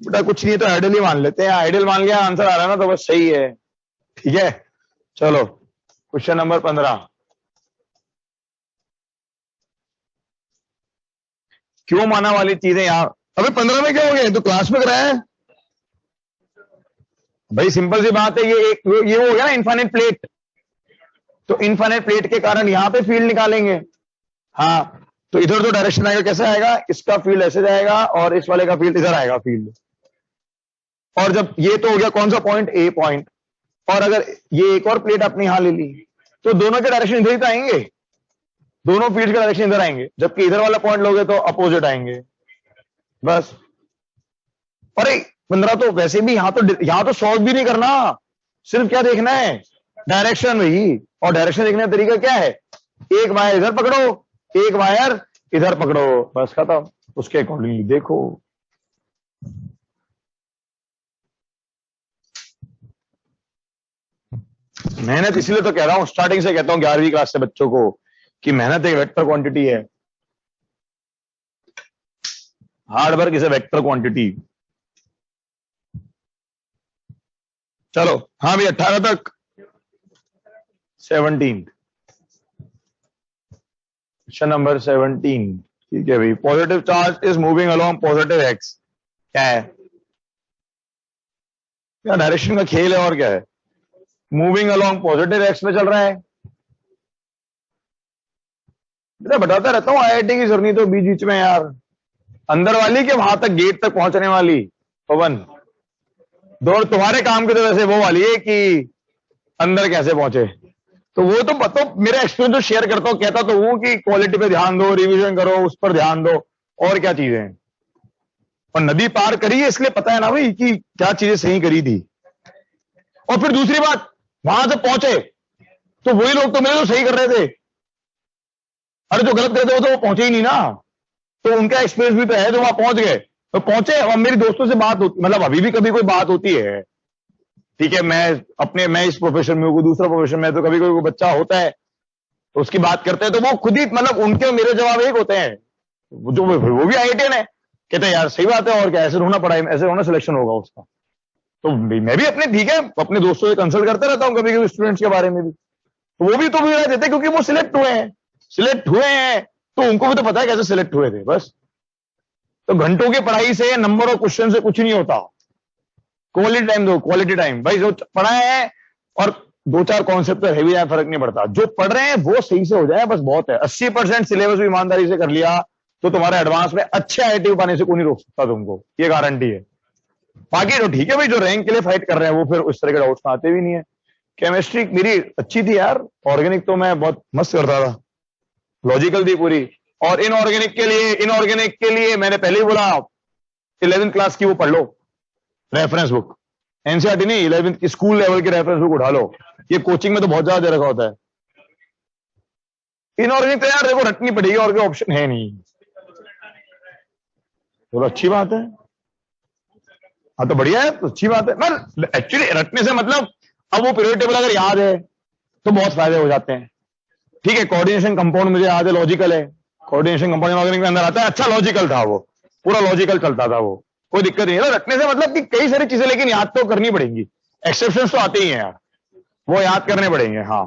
बेटा कुछ नहीं तो आइडियल ही मान लेते हैं। आइडियल मान लिया, आंसर आ रहा है ना, तो बस सही है। ठीक है, चलो क्वेश्चन नंबर 15। क्यों माना वाली चीजें यहां अबे 15 में क्या हो गया, तो क्लास में कराया है भाई। सिंपल सी बात है, ये हो गया ना इनफाइनाइट प्लेट, तो इनफाइनाइट प्लेट के कारण यहां पे फील्ड निकालेंगे। हाँ, तो इधर जो डायरेक्शन आएगा कैसा आएगा, इसका फील्ड ऐसे जाएगा और इस वाले का फील्ड इधर आएगा फील्ड। और जब ये तो हो गया कौन सा पॉइंट, ए पॉइंट, और अगर ये एक और प्लेट आपने यहां ले ली तो दोनों के डायरेक्शन इधर ही तो आएंगे, दोनों फील्ड के डायरेक्शन इधर आएंगे, जबकि इधर वाला पॉइंट लोगे तो अपोजिट आएंगे बस। अरे 15 तो वैसे भी यहां तो सॉल्व भी नहीं करना, सिर्फ क्या देखना है, डायरेक्शन वही। और डायरेक्शन देखने का तरीका क्या है, एक वायर इधर पकड़ो, एक वायर इधर पकड़ो, बस खत्म, उसके अकॉर्डिंगली देखो। मेहनत इसलिए तो कह रहा हूं, स्टार्टिंग से कहता हूं 11वीं क्लास से बच्चों को कि मेहनत एक वेक्टर क्वांटिटी है, hard work is a vector quantity. चलो हाँ भाई 18 तक 17 क्वेश्चन नंबर 17। ठीक है भाई, positive charge is moving along positive x, क्या है, क्या डायरेक्शन का खेल है और क्या है, मूविंग अलोंग पॉजिटिव एक्स में चल रहा है। मैं बताता रहता हूँ आईआईटी की जर्नी तो बीच बीच में यार, अंदर वाली के वहां तक गेट तक पहुंचने वाली पवन दौड़ तुम्हारे काम की तो वैसे वो वाली है कि अंदर कैसे पहुंचे। तो वो तो बताओ, मेरा एक्सपीरियंस जो शेयर करता हूँ, कहता तो हूं कि क्वालिटी पे ध्यान दो, रिवीजन करो, उस पर ध्यान दो, और क्या चीजें हैं। और नदी पार करी है इसलिए पता है ना भाई कि क्या चीजें सही करी थी। और फिर दूसरी बात, वहां से पहुंचे तो वही लोग तो मेरे तो सही कर रहे थे, अरे जो गलत कर रहे थे वो तो वो पहुंचे ही नहीं ना, तो उनका एक्सपीरियंस भी तो है, जो वहां पहुंच गए तो पहुंचे। और मेरी दोस्तों से बात होती, मतलब अभी भी कभी कोई बात होती है, ठीक है, मैं इस प्रोफेशन में हूं, कोई दूसरा प्रोफेशन में, तो कभी कोई बच्चा होता है तो उसकी बात करते हैं, तो वो खुद ही मतलब उनके और मेरे जवाब एक होते हैं, जो वो भी आईआईटीएन है, कहते हैं यार सही बात है, और क्या, ऐसे होना पढ़ाई, ऐसे होना सिलेक्शन होगा उसका। तो मैं भी अपने, ठीक है, अपने दोस्तों से कंसल्ट करता रहता हूँ कभी कभी स्टूडेंट्स के बारे में भी, तो वो भी तो भी देते क्योंकि वो सिलेक्ट हुए हैं, तो उनको भी तो पता है कैसे सिलेक्ट हुए थे बस। तो घंटों की पढ़ाई से, नंबर ऑफ क्वेश्चन से कुछ नहीं होता, क्वालिटी टाइम दो, क्वालिटी टाइम भाई। जो पढ़ा है और दो चार कॉन्सेप्ट तो हैवी है, फर्क नहीं पड़ता, जो पढ़ रहे हैं वो सही से हो जाए बस बहुत है। 80% सिलेबस भी ईमानदारी से कर लिया तो तुम्हारे एडवांस में अच्छे आईआईटी पाने से कोई नहीं रोक सकता तुमको, ये गारंटी है। बाकी तो ठीक है भाई, जो रैंक के लिए फाइट कर रहे हैं वो फिर उस तरह के डाउट्स आते भी नहीं है। केमिस्ट्री मेरी अच्छी थी यार, ऑर्गेनिक तो मैं बहुत मस्त करता था, लॉजिकल थी पूरी। और इनऑर्गेनिक के लिए मैंने पहले ही बोला 11th क्लास की वो पढ़ लो रेफरेंस बुक, एनसीईआरटी नहीं, 11th की स्कूल लेवल की रेफरेंस बुक उठा लो, ये कोचिंग में तो बहुत ज्यादा दे रखा होता है। इनऑर्गेनिक तो यार देखो रटनी पड़ेगी, और कोई ऑप्शन है नहीं। तो अच्छी बात है, हाँ तो बढ़िया है, तो अच्छी बात है। मैं एक्चुअली रटने से मतलब, अब वो पीरियड टेबल अगर याद है तो बहुत फायदे हो जाते हैं। ठीक है, कोऑर्डिनेशन कंपाउंड मुझे याद है, लॉजिकल है, कोऑर्डिनेशन कंपाउंड ऑर्गेनिक में अंदर आता है, अच्छा लॉजिकल था वो, पूरा लॉजिकल चलता था वो, कोई दिक्कत नहीं है। रटने से मतलब कि कई सारी चीजें, लेकिन याद तो करनी पड़ेंगी, एक्सेप्शंस तो आते ही हैं यार, वो याद करने पड़ेंगे। हाँ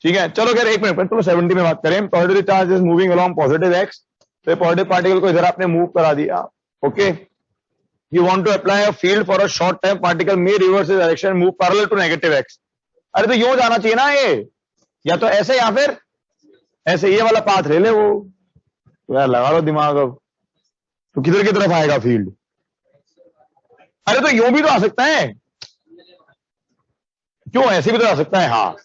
ठीक है, चलो खैर एक मिनट, तो 70 में बात करें। Positive charge is moving along positive X, तो पॉजिटिव पार्टिकल को इधर आपने मूव करा दिया। Okay, you want to apply a field for a short time, particle may reverse is direction, move parallel to negative X. अरे तो यूं जाना चाहिए ना ये, या तो ऐसे या फिर ऐसे, ये वाला पाथ ले ले वो, तो यार लगा लो दिमाग अब, तो किधर की तरफ आएगा फील्ड। अरे तो यूं भी तो आ सकता है, क्यों ऐसे भी तो आ सकता है, हाँ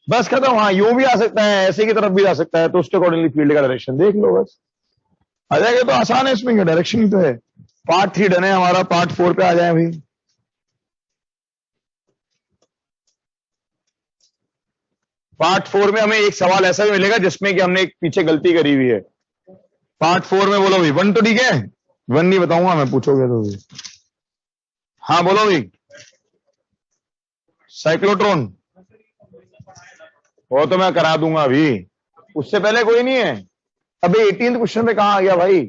बस खत्म। हाँ यूं भी आ सकता है, ऐसे की तरफ भी आ सकता है, तो उसके अकॉर्डिंगली फील्ड का डायरेक्शन देख लो बस, आ जाएगा। तो आसान है, इसमें डायरेक्शन ही तो है। पार्ट 3 डन है हमारा, पार्ट 4 पे आ जाए भाई। पार्ट 4 में हमें एक सवाल ऐसा भी मिलेगा जिसमें कि हमने एक पीछे गलती करी हुई है। पार्ट 4 में बोलो भाई, 1 तो ठीक है, 1 नहीं बताऊंगा मैं, पूछोगे तो भी। हाँ बोलो भाई, साइक्लोट्रॉन, वो तो मैं करा दूंगा अभी, उससे पहले कोई नहीं है। अबे 18th क्वेश्चन पे कहां आ गया भाई,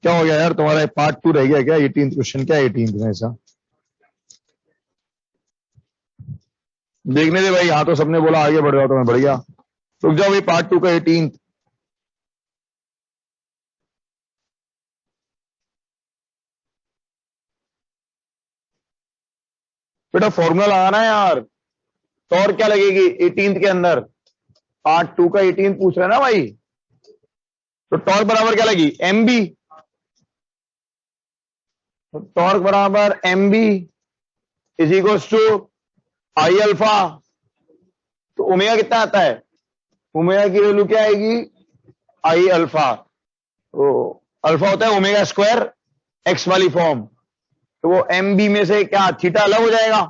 क्या हो गया यार तुम्हारा, पार्ट 2 रह गया क्या, 18th क्वेश्चन क्या 18th में ऐसा, देखने दे भाई। हाँ तो सबने बोला आगे बढ़ जाओ तो मैं बढ़ गया, रुक जाओ भाई, पार्ट 2 का 18th। बेटा फॉर्मूला लगाना है यार। टॉर्क क्या लगेगी 18th के अंदर, पार्ट 2 का 18 पूछ रहे हैं ना भाई। तो टॉर्क बराबर क्या लगी एम बी, तो टॉर्क बराबर M B is equals to I alpha. तो ओमेगा कितना आता है, ओमेगा की वैल्यू क्या आएगी आई अल्फा। तो अल्फा होता है ओमेगा स्क्वायर एक्स वाली फॉर्म, तो वो एम बी में से क्या थीटा अलग हो जाएगा।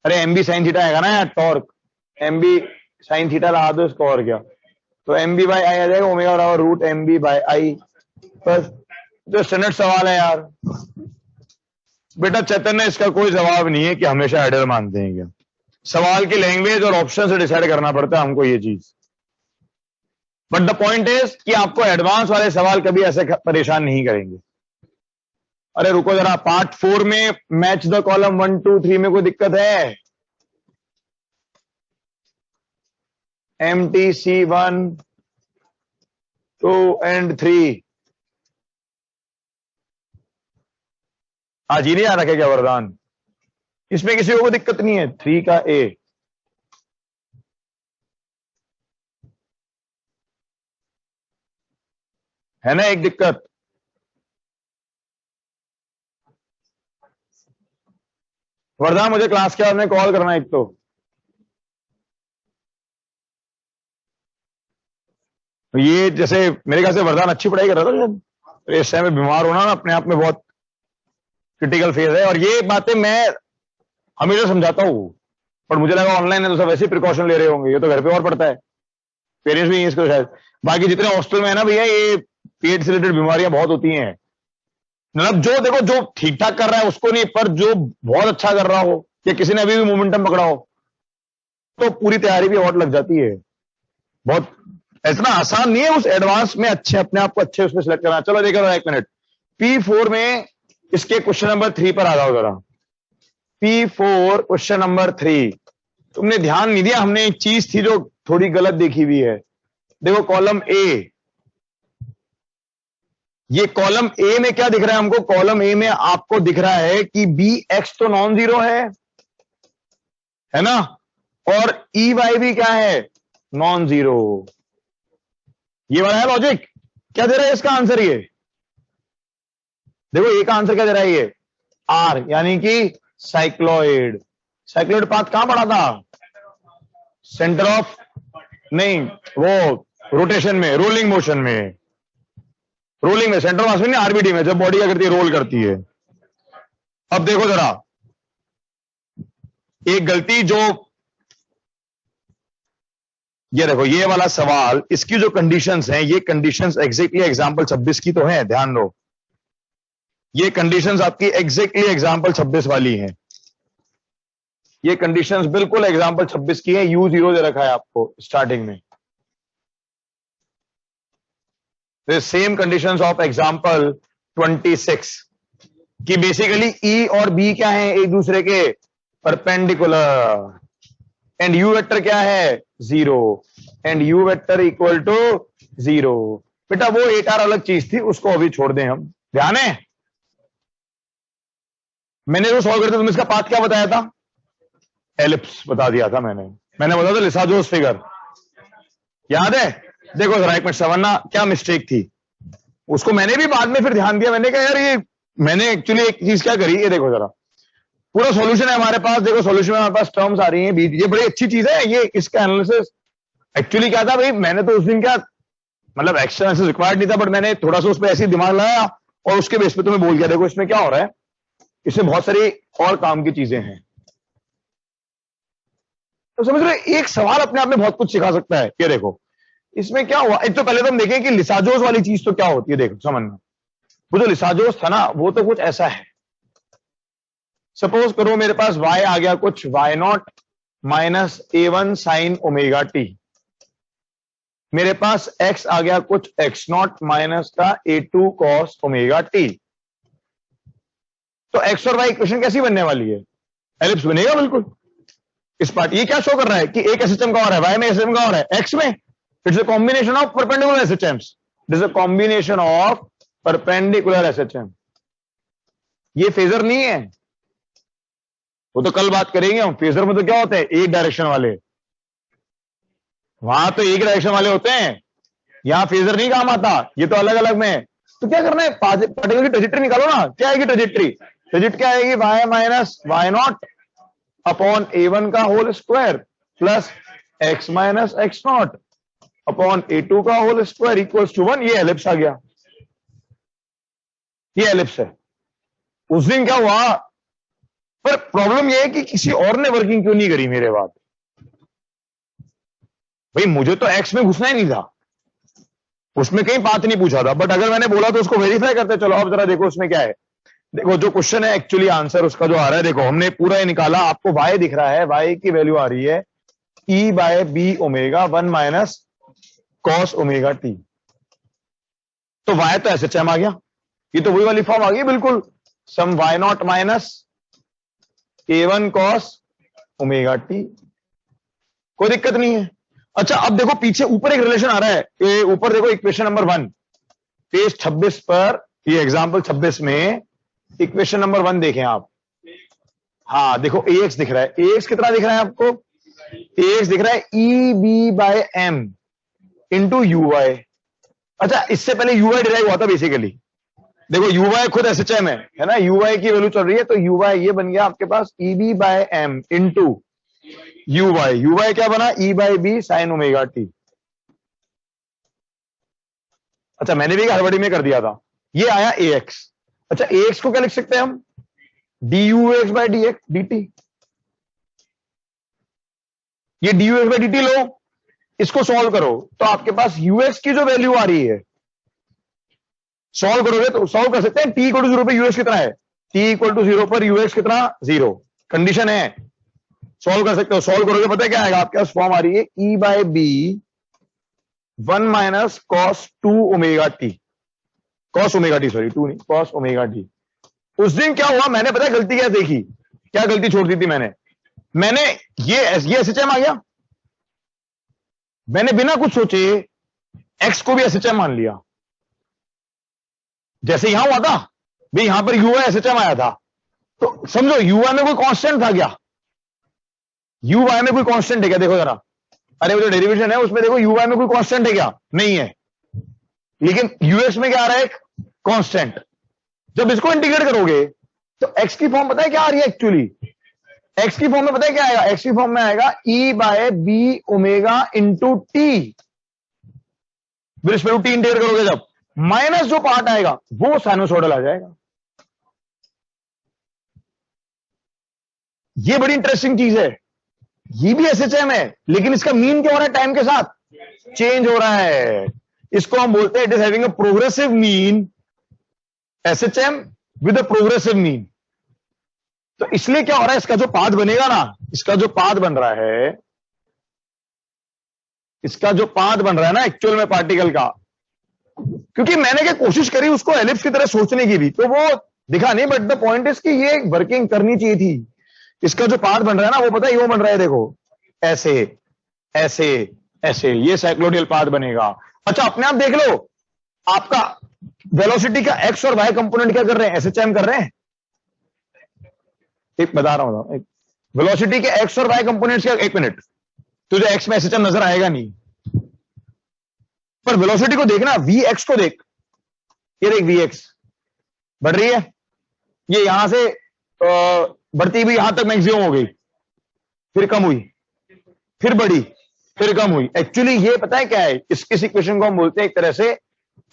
अरे एम बी साइन थीटा आएगा ना यार, torque M B sine theta लगा दो इसको और क्या। तो एम बी बाई आई आ जाएगा, ओमेगा बराबर root M B by I. बस जो स्टैंडर्ड सवाल है यार बेटा चैतन्य, इसका कोई जवाब नहीं है कि हमेशा आइडियल मानते हैं क्या। सवाल की लैंग्वेज और ऑप्शन से डिसाइड करना पड़ता है हमको ये चीज। बट द पॉइंट इज कि आपको एडवांस वाले सवाल कभी ऐसे परेशान नहीं करेंगे। अरे रुको जरा, पार्ट 4 में मैच द कॉलम 1 2 3 में कोई दिक्कत है। MTC 1 2 and 3 आज ही नहीं आ रखा क्या वरदान, इसमें किसी को दिक्कत नहीं है। 3 का ए है ना एक दिक्कत। वरदान मुझे क्लास के बाद में कॉल करना एक तो ये जैसे मेरे ख्याल से वरदान अच्छी पढ़ाई कर रहा था शायद, तो इस समय बीमार होना ना अपने आप में बहुत क्रिटिकल फेज है। और ये बातें मैं हमेशा समझाता हूं, पर मुझे लगा ऑनलाइन है तो सब ऐसे प्रिकॉशन ले रहे होंगे, ये तो घर पे और पड़ता है, पेरेंट्स भी इसको शायद। बाकी जितने हॉस्टल में है ना भैया, ये पेट से रिलेटेड बीमारियां बहुत होती हैं। मतलब जो देखो जो ठीक ठाक कर रहा है उसको नहीं, पर जो बहुत अच्छा कर रहा हो या किसी ने अभी भी मोमेंटम पकड़ा हो तो पूरी तैयारी भी और लग जाती है। बहुत इतना आसान नहीं है उस एडवांस में अच्छे अपने आप को अच्छे उसमें सिलेक्ट करना। चलो देखो एक मिनट, P4 में इसके क्वेश्चन नंबर 3 पर आ जाओ जरा। P4 क्वेश्चन नंबर 3, तुमने ध्यान नहीं दिया, हमने एक चीज थी जो थोड़ी गलत देखी हुई है। देखो कॉलम ए, ये कॉलम ए में क्या दिख रहा है हमको, कॉलम ए में आपको दिख रहा है कि बी एक्स तो नॉन जीरो है ना, और ई वाई भी क्या है नॉन जीरो। ये वाला है लॉजिक। क्या दे रहा है इसका आंसर, ये देखो ए का आंसर क्या दे रहा है, ये आर यानी कि साइक्लॉइड। साइक्लॉइड पाथ कहां पड़ा था, सेंटर ऑफ नहीं, वो रोटेशन में, रोलिंग मोशन में, रोलिंग में सेंटर ऑफ नहीं, आरबीडी में, जब बॉडी क्या करती है रोल करती है। अब देखो जरा एक गलती जो, ये देखो ये वाला सवाल, इसकी जो कंडीशंस हैं, ये कंडीशंस एग्जैक्टली एग्जांपल 26 की तो हैं, ध्यान दो। ये कंडीशंस आपकी एग्जैक्टली एग्जांपल 26 वाली हैं। ये कंडीशंस बिल्कुल एग्जांपल 26 की है। U0 दे रखा है आपको स्टार्टिंग में। सेम कंडीशंस ऑफ एग्जांपल 26 कि बेसिकली E और B क्या है एक दूसरे के परपेंडिकुलर, एंड U वेक्टर क्या है 0, and U vector equal to 0। बेटा वो एक और अलग चीज थी, उसको अभी छोड़ दें हम। ध्यान है, मैंने जो सॉल्व करते तुम इसका पाथ क्या बताया था, एलिप्स बता दिया था मैंने बताया था लिसाजोस फिगर, याद है। देखो जरा एक मिनट समझना क्या मिस्टेक थी, उसको मैंने भी बाद में फिर ध्यान दिया। मैंने कहा यार ये मैंने एक्चुअली एक चीज क्या करी, ये देखो जरा पूरा सॉल्यूशन है हमारे पास। देखो सॉल्यूशन में हमारे पास टर्म्स आ रही हैं, ये बड़ी अच्छी चीज है। ये इसका एनालिसिस एक्चुअली क्या था भाई, मैंने तो उस दिन क्या मतलब एक्स्ट्रा एनालिसिस रिक्वायर्ड नहीं था, बट मैंने थोड़ा सा उस पर ऐसे दिमाग लगाया और उसके बेस पे तुम्हें बोल दिया देखो इसमें क्या हो रहा है, इसमें बहुत सारी और काम की चीजें हैं। तो समझ रहे, एक सवाल अपने आप में बहुत कुछ सिखा सकता है। ये देखो इसमें क्या हुआ, एक तो पहले तो हम देखें कि लिसाजोस वाली चीज तो क्या होती है। देखो समझना, वो जो लिसाजोस था ना वो तो कुछ ऐसा है, सपोज करो मेरे पास y आ गया कुछ y0 minus A1 sign omega T, मेरे पास x आ गया कुछ x0 माइनस का A2 कॉस ओमेगा टी। तो x और y इक्वेशन कैसी बनने वाली है, एलिप्स बनेगा बिल्कुल। इस पार्ट ये क्या शो कर रहा है कि एक एसएचएम का और है, y में एसएचएम का और है, x में it's a combination of perpendicular SHMs, it is a combination of perpendicular SHM. ये फेजर नहीं है, वो तो कल बात करेंगे हम। फेजर में तो क्या होते हैं, एक डायरेक्शन वाले, वहां तो एक डायरेक्शन वाले होते हैं, यहां फेजर नहीं काम आता, ये तो अलग अलग में है। तो क्या करना है, पार्टिकल की ट्रेजेक्टरी निकालो ना। क्या आएगी ट्रेजेक्टरी, ट्रेजेक्ट क्या आएगी, y minus Y not upon a1 का whole square plus x minus X not upon a2 का होल स्क्वायर इक्वल्स टू 1। ये एलिप्स आ गया, ये एलिप्स है। उस दिन क्या हुआ, पर प्रॉब्लम यह है कि किसी और ने वर्किंग क्यों नहीं करी मेरे बात। भाई मुझे तो एक्स में घुसना ही नहीं था, उसमें कहीं बात नहीं पूछा था, बट अगर मैंने बोला तो उसको वेरीफाई करते। चलो अब जरा देखो उसमें क्या है। देखो जो क्वेश्चन है एक्चुअली आंसर उसका जो आ रहा है, देखो हमने पूरा ये निकाला, आपको y दिख रहा है, y की वैल्यू आ रही है e by B omega 1 minus cos omega T. तो y तो SHM आ गया, ये तो वही वाली फॉर्म आ गई बिल्कुल, sum y not minus a1 cos omega T, कोई दिक्कत नहीं है। अच्छा अब देखो पीछे ऊपर एक रिलेशन आ रहा है, ये ऊपर देखो इक्वेशन नंबर 1 पेज 26 पर, ये एग्जांपल 26 में इक्वेशन नंबर 1 देखें आप। हाँ देखो ax दिख रहा है, ax कितना दिख रहा है आपको, ax दिख रहा है E B by M into U Y. अच्छा इससे पहले यू वाई डिराइव हुआ था बेसिकली, देखो यू वाई खुद SHM है ना, यू वाई की वैल्यू चल रही है, तो यू वाई ये बन गया आपके पास E B by M into U Y क्या बना, E by B sine omega T. अच्छा मैंने भी हड़बड़ी में कर दिया था, ये आया ax। अच्छा ax को क्या लिख सकते हैं हम, dux बाय dt। ये dux बाय dt लो, इसको सॉल्व करो तो आपके पास ux की जो वैल्यू आ रही है, सॉल्व करोगे तो सॉल्व कर सकते हैं। t इक्वल टू 0 पर ux कितना है, t इक्वल टू 0 पर ux कितना 0, कंडीशन है, सॉल्व कर सकते हो। सॉल्व करोगे पता है क्या आएगा, आपके पास फॉर्म आ रही है e by B 1 minus cos 2 omega T, cos omega T sorry 2 नहीं कॉस ओमेगा टी। उस दिन क्या हुआ, मैंने पता है गलती क्या देखी, क्या गलती छोड़ दी थी मैंने ये SHM आ गया, मैंने बिना कुछ सोचे x को भी SHM मान लिया। जैसे यहां हुआ था भाई, यहां पर ui SHM आया था, तो समझो ui में कोई कांस्टेंट था क्या, ui में कोई कांस्टेंट है क्या, देखो जरा, अरे वो जो डेरिवेशन है उसमें देखो ui में कोई कांस्टेंट है क्या, नहीं है, लेकिन ux में क्या आ रहा है, एक कांस्टेंट। जब इसको इंटीग्रेट करोगे तो x की फॉर्म पता है क्या आ रही है, एक्चुअली x की फॉर्म में पता है क्या आएगा, x की फॉर्म में आएगा e by B omega into T, T integrate करोगे जब माइनस जो पार्ट आएगा वो साइनोसॉइडल आ जाएगा। ये बड़ी इंटरेस्टिंग चीज है, ये भी SHM है, लेकिन इसका मीन क्या हो रहा है, टाइम के साथ चेंज हो रहा है। इसको हम बोलते हैं it is having a progressive mean, SHM with a progressive mean. तो इसलिए क्या हो रहा है, इसका जो पाथ बनेगा ना, इसका जो पाथ बन रहा है, इसका जो पाथ बन रहा है ना एक्चुअल में पार्टिकल का, क्योंकि मैंने क्या कोशिश करी उसको एलिप्स की तरह सोचने की भी, तो वो दिखा नहीं, बट द पॉइंट इज कि ये वर्किंग करनी चाहिए थी। इसका जो पाथ बन रहा है ना वो पता है वो बन रहा है, देखो ऐसे ऐसे ऐसे, ये साइक्लोडियल पाथ बनेगा। अच्छा अपने आप देख लो, आपका वेलोसिटी का एक्स और वाई कंपोनेंट क्या कर रहे हैं, SHM कर रहे हैं। एक बता रहा हूं, वेलोसिटी के एक्स और वाई कंपोनेंट्स क्या, एक मिनट, तुझे एक्स में SHM नजर आएगा नहीं, पर वेलोसिटी को देखना, Vx को देख, ये देख Vx बढ़ रही है, ये यहां से बढ़ती हुई यहां तक मैक्सिमम हो गई, फिर कम हुई, फिर बढ़ी, फिर कम हुई। एक्चुअली ये पता है क्या है, इस इक्वेशन को हम बोलते हैं एक तरह से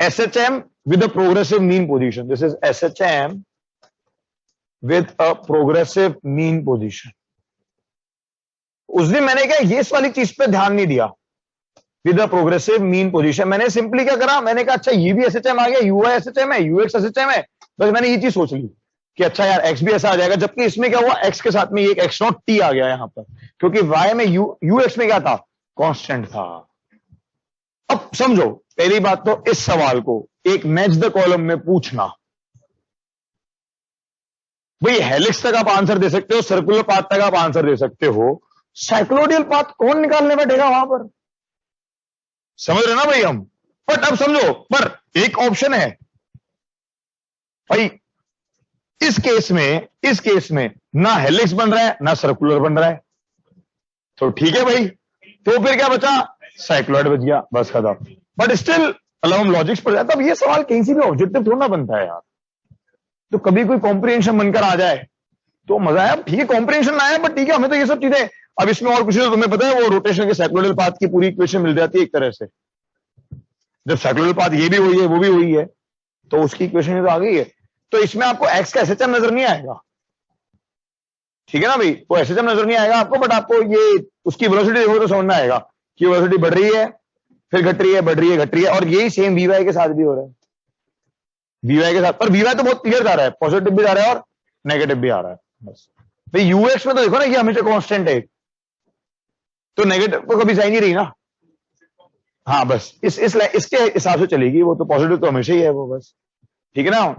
SHM with a progressive mean position. This is SHM with a progressive mean position. उस दिन मैंने क्या ये इस वाली चीज पे ध्यान नहीं दिया, with a progressive mean position. मैंने सिंपली क्या करा, मैंने कहा अच्छा ये भी SHM आ गया, ui SHM है, ux SHM है, बस मैंने ये चीज सोच ली कि अच्छा यार x भी ऐसा आ जाएगा। जबकि इसमें क्या हुआ, x के साथ में एक x नॉट t आ गया यहां पर, क्योंकि y में ux में क्या था, कांस्टेंट था। अब समझो पहली बात तो इस सवाल को एक मैच द कॉलम में पूछना, भाई हेलिक्स तक आप आंसर दे सकते हो, सर्कुलर पाथ तक आप आंसर दे सकते हो, साइक्लोडियल पाथ कौन निकालने बैठेगा वहां पर, समझ रहे ना भाई हम। बट अब समझो, पर एक ऑप्शन है भाई, इस केस में ना हेलिक्स बन रहा है ना सर्कुलर बन रहा है, तो ठीक है भाई। तो फिर क्या बचा, साइक्लॉइड बच गया, बस खत्म। बट स्टिल मतलब हम लॉजिक्स पर जाते, अब ये सवाल कहीं से भी ऑब्जेक्टिव थोड़ा ना बनता है यार, तो कभी कोई कॉम्प्रिहेंशन बनकर आ जाए तो मजा आया, ठीक है कॉम्प्रिहेंशन ना आया बट ठीक है, हमें तो ये सब चीजें। अब इसमें और कुछ तो तुम्हें पता है वो रोटेशन के साइक्लोइडल पाथ की पूरी इक्वेशन मिल जाती है एक तरह से, जब साइक्लोइडल पाथ ये भी हुई है वो भी हुई है तो उसकी इक्वेशन तो आ गई है। तो इसमें आपको एक्स का एसएचएम नजर नहीं आएगा, ठीक है ना भाई, वो एसएचएम नजर नहीं आएगा आपको, बट आपको ये उसकी वेलोसिटी देखो तो समझ में आएगा कि वेलोसिटी बढ़ रही है, फिर घट रही है, बढ़ रही है, घट रही है, और यही सेम वीवाई के साथ भी हो रहा है, वीवाई के साथ। पर वीवाई तो बहुत क्लियर जा रहा है, पॉजिटिव भी जा रहा है और नेगेटिव भी आ रहा है बस। भाई यूएक्स में तो देखो ना कि हमेशा कांस्टेंट है, तो नेगेटिव तो कभी सही नहीं रही ना। हाँ बस इसके हिसाब से चलेगी वो, तो पॉजिटिव तो हमेशा ही है वो, बस ठीक है ना।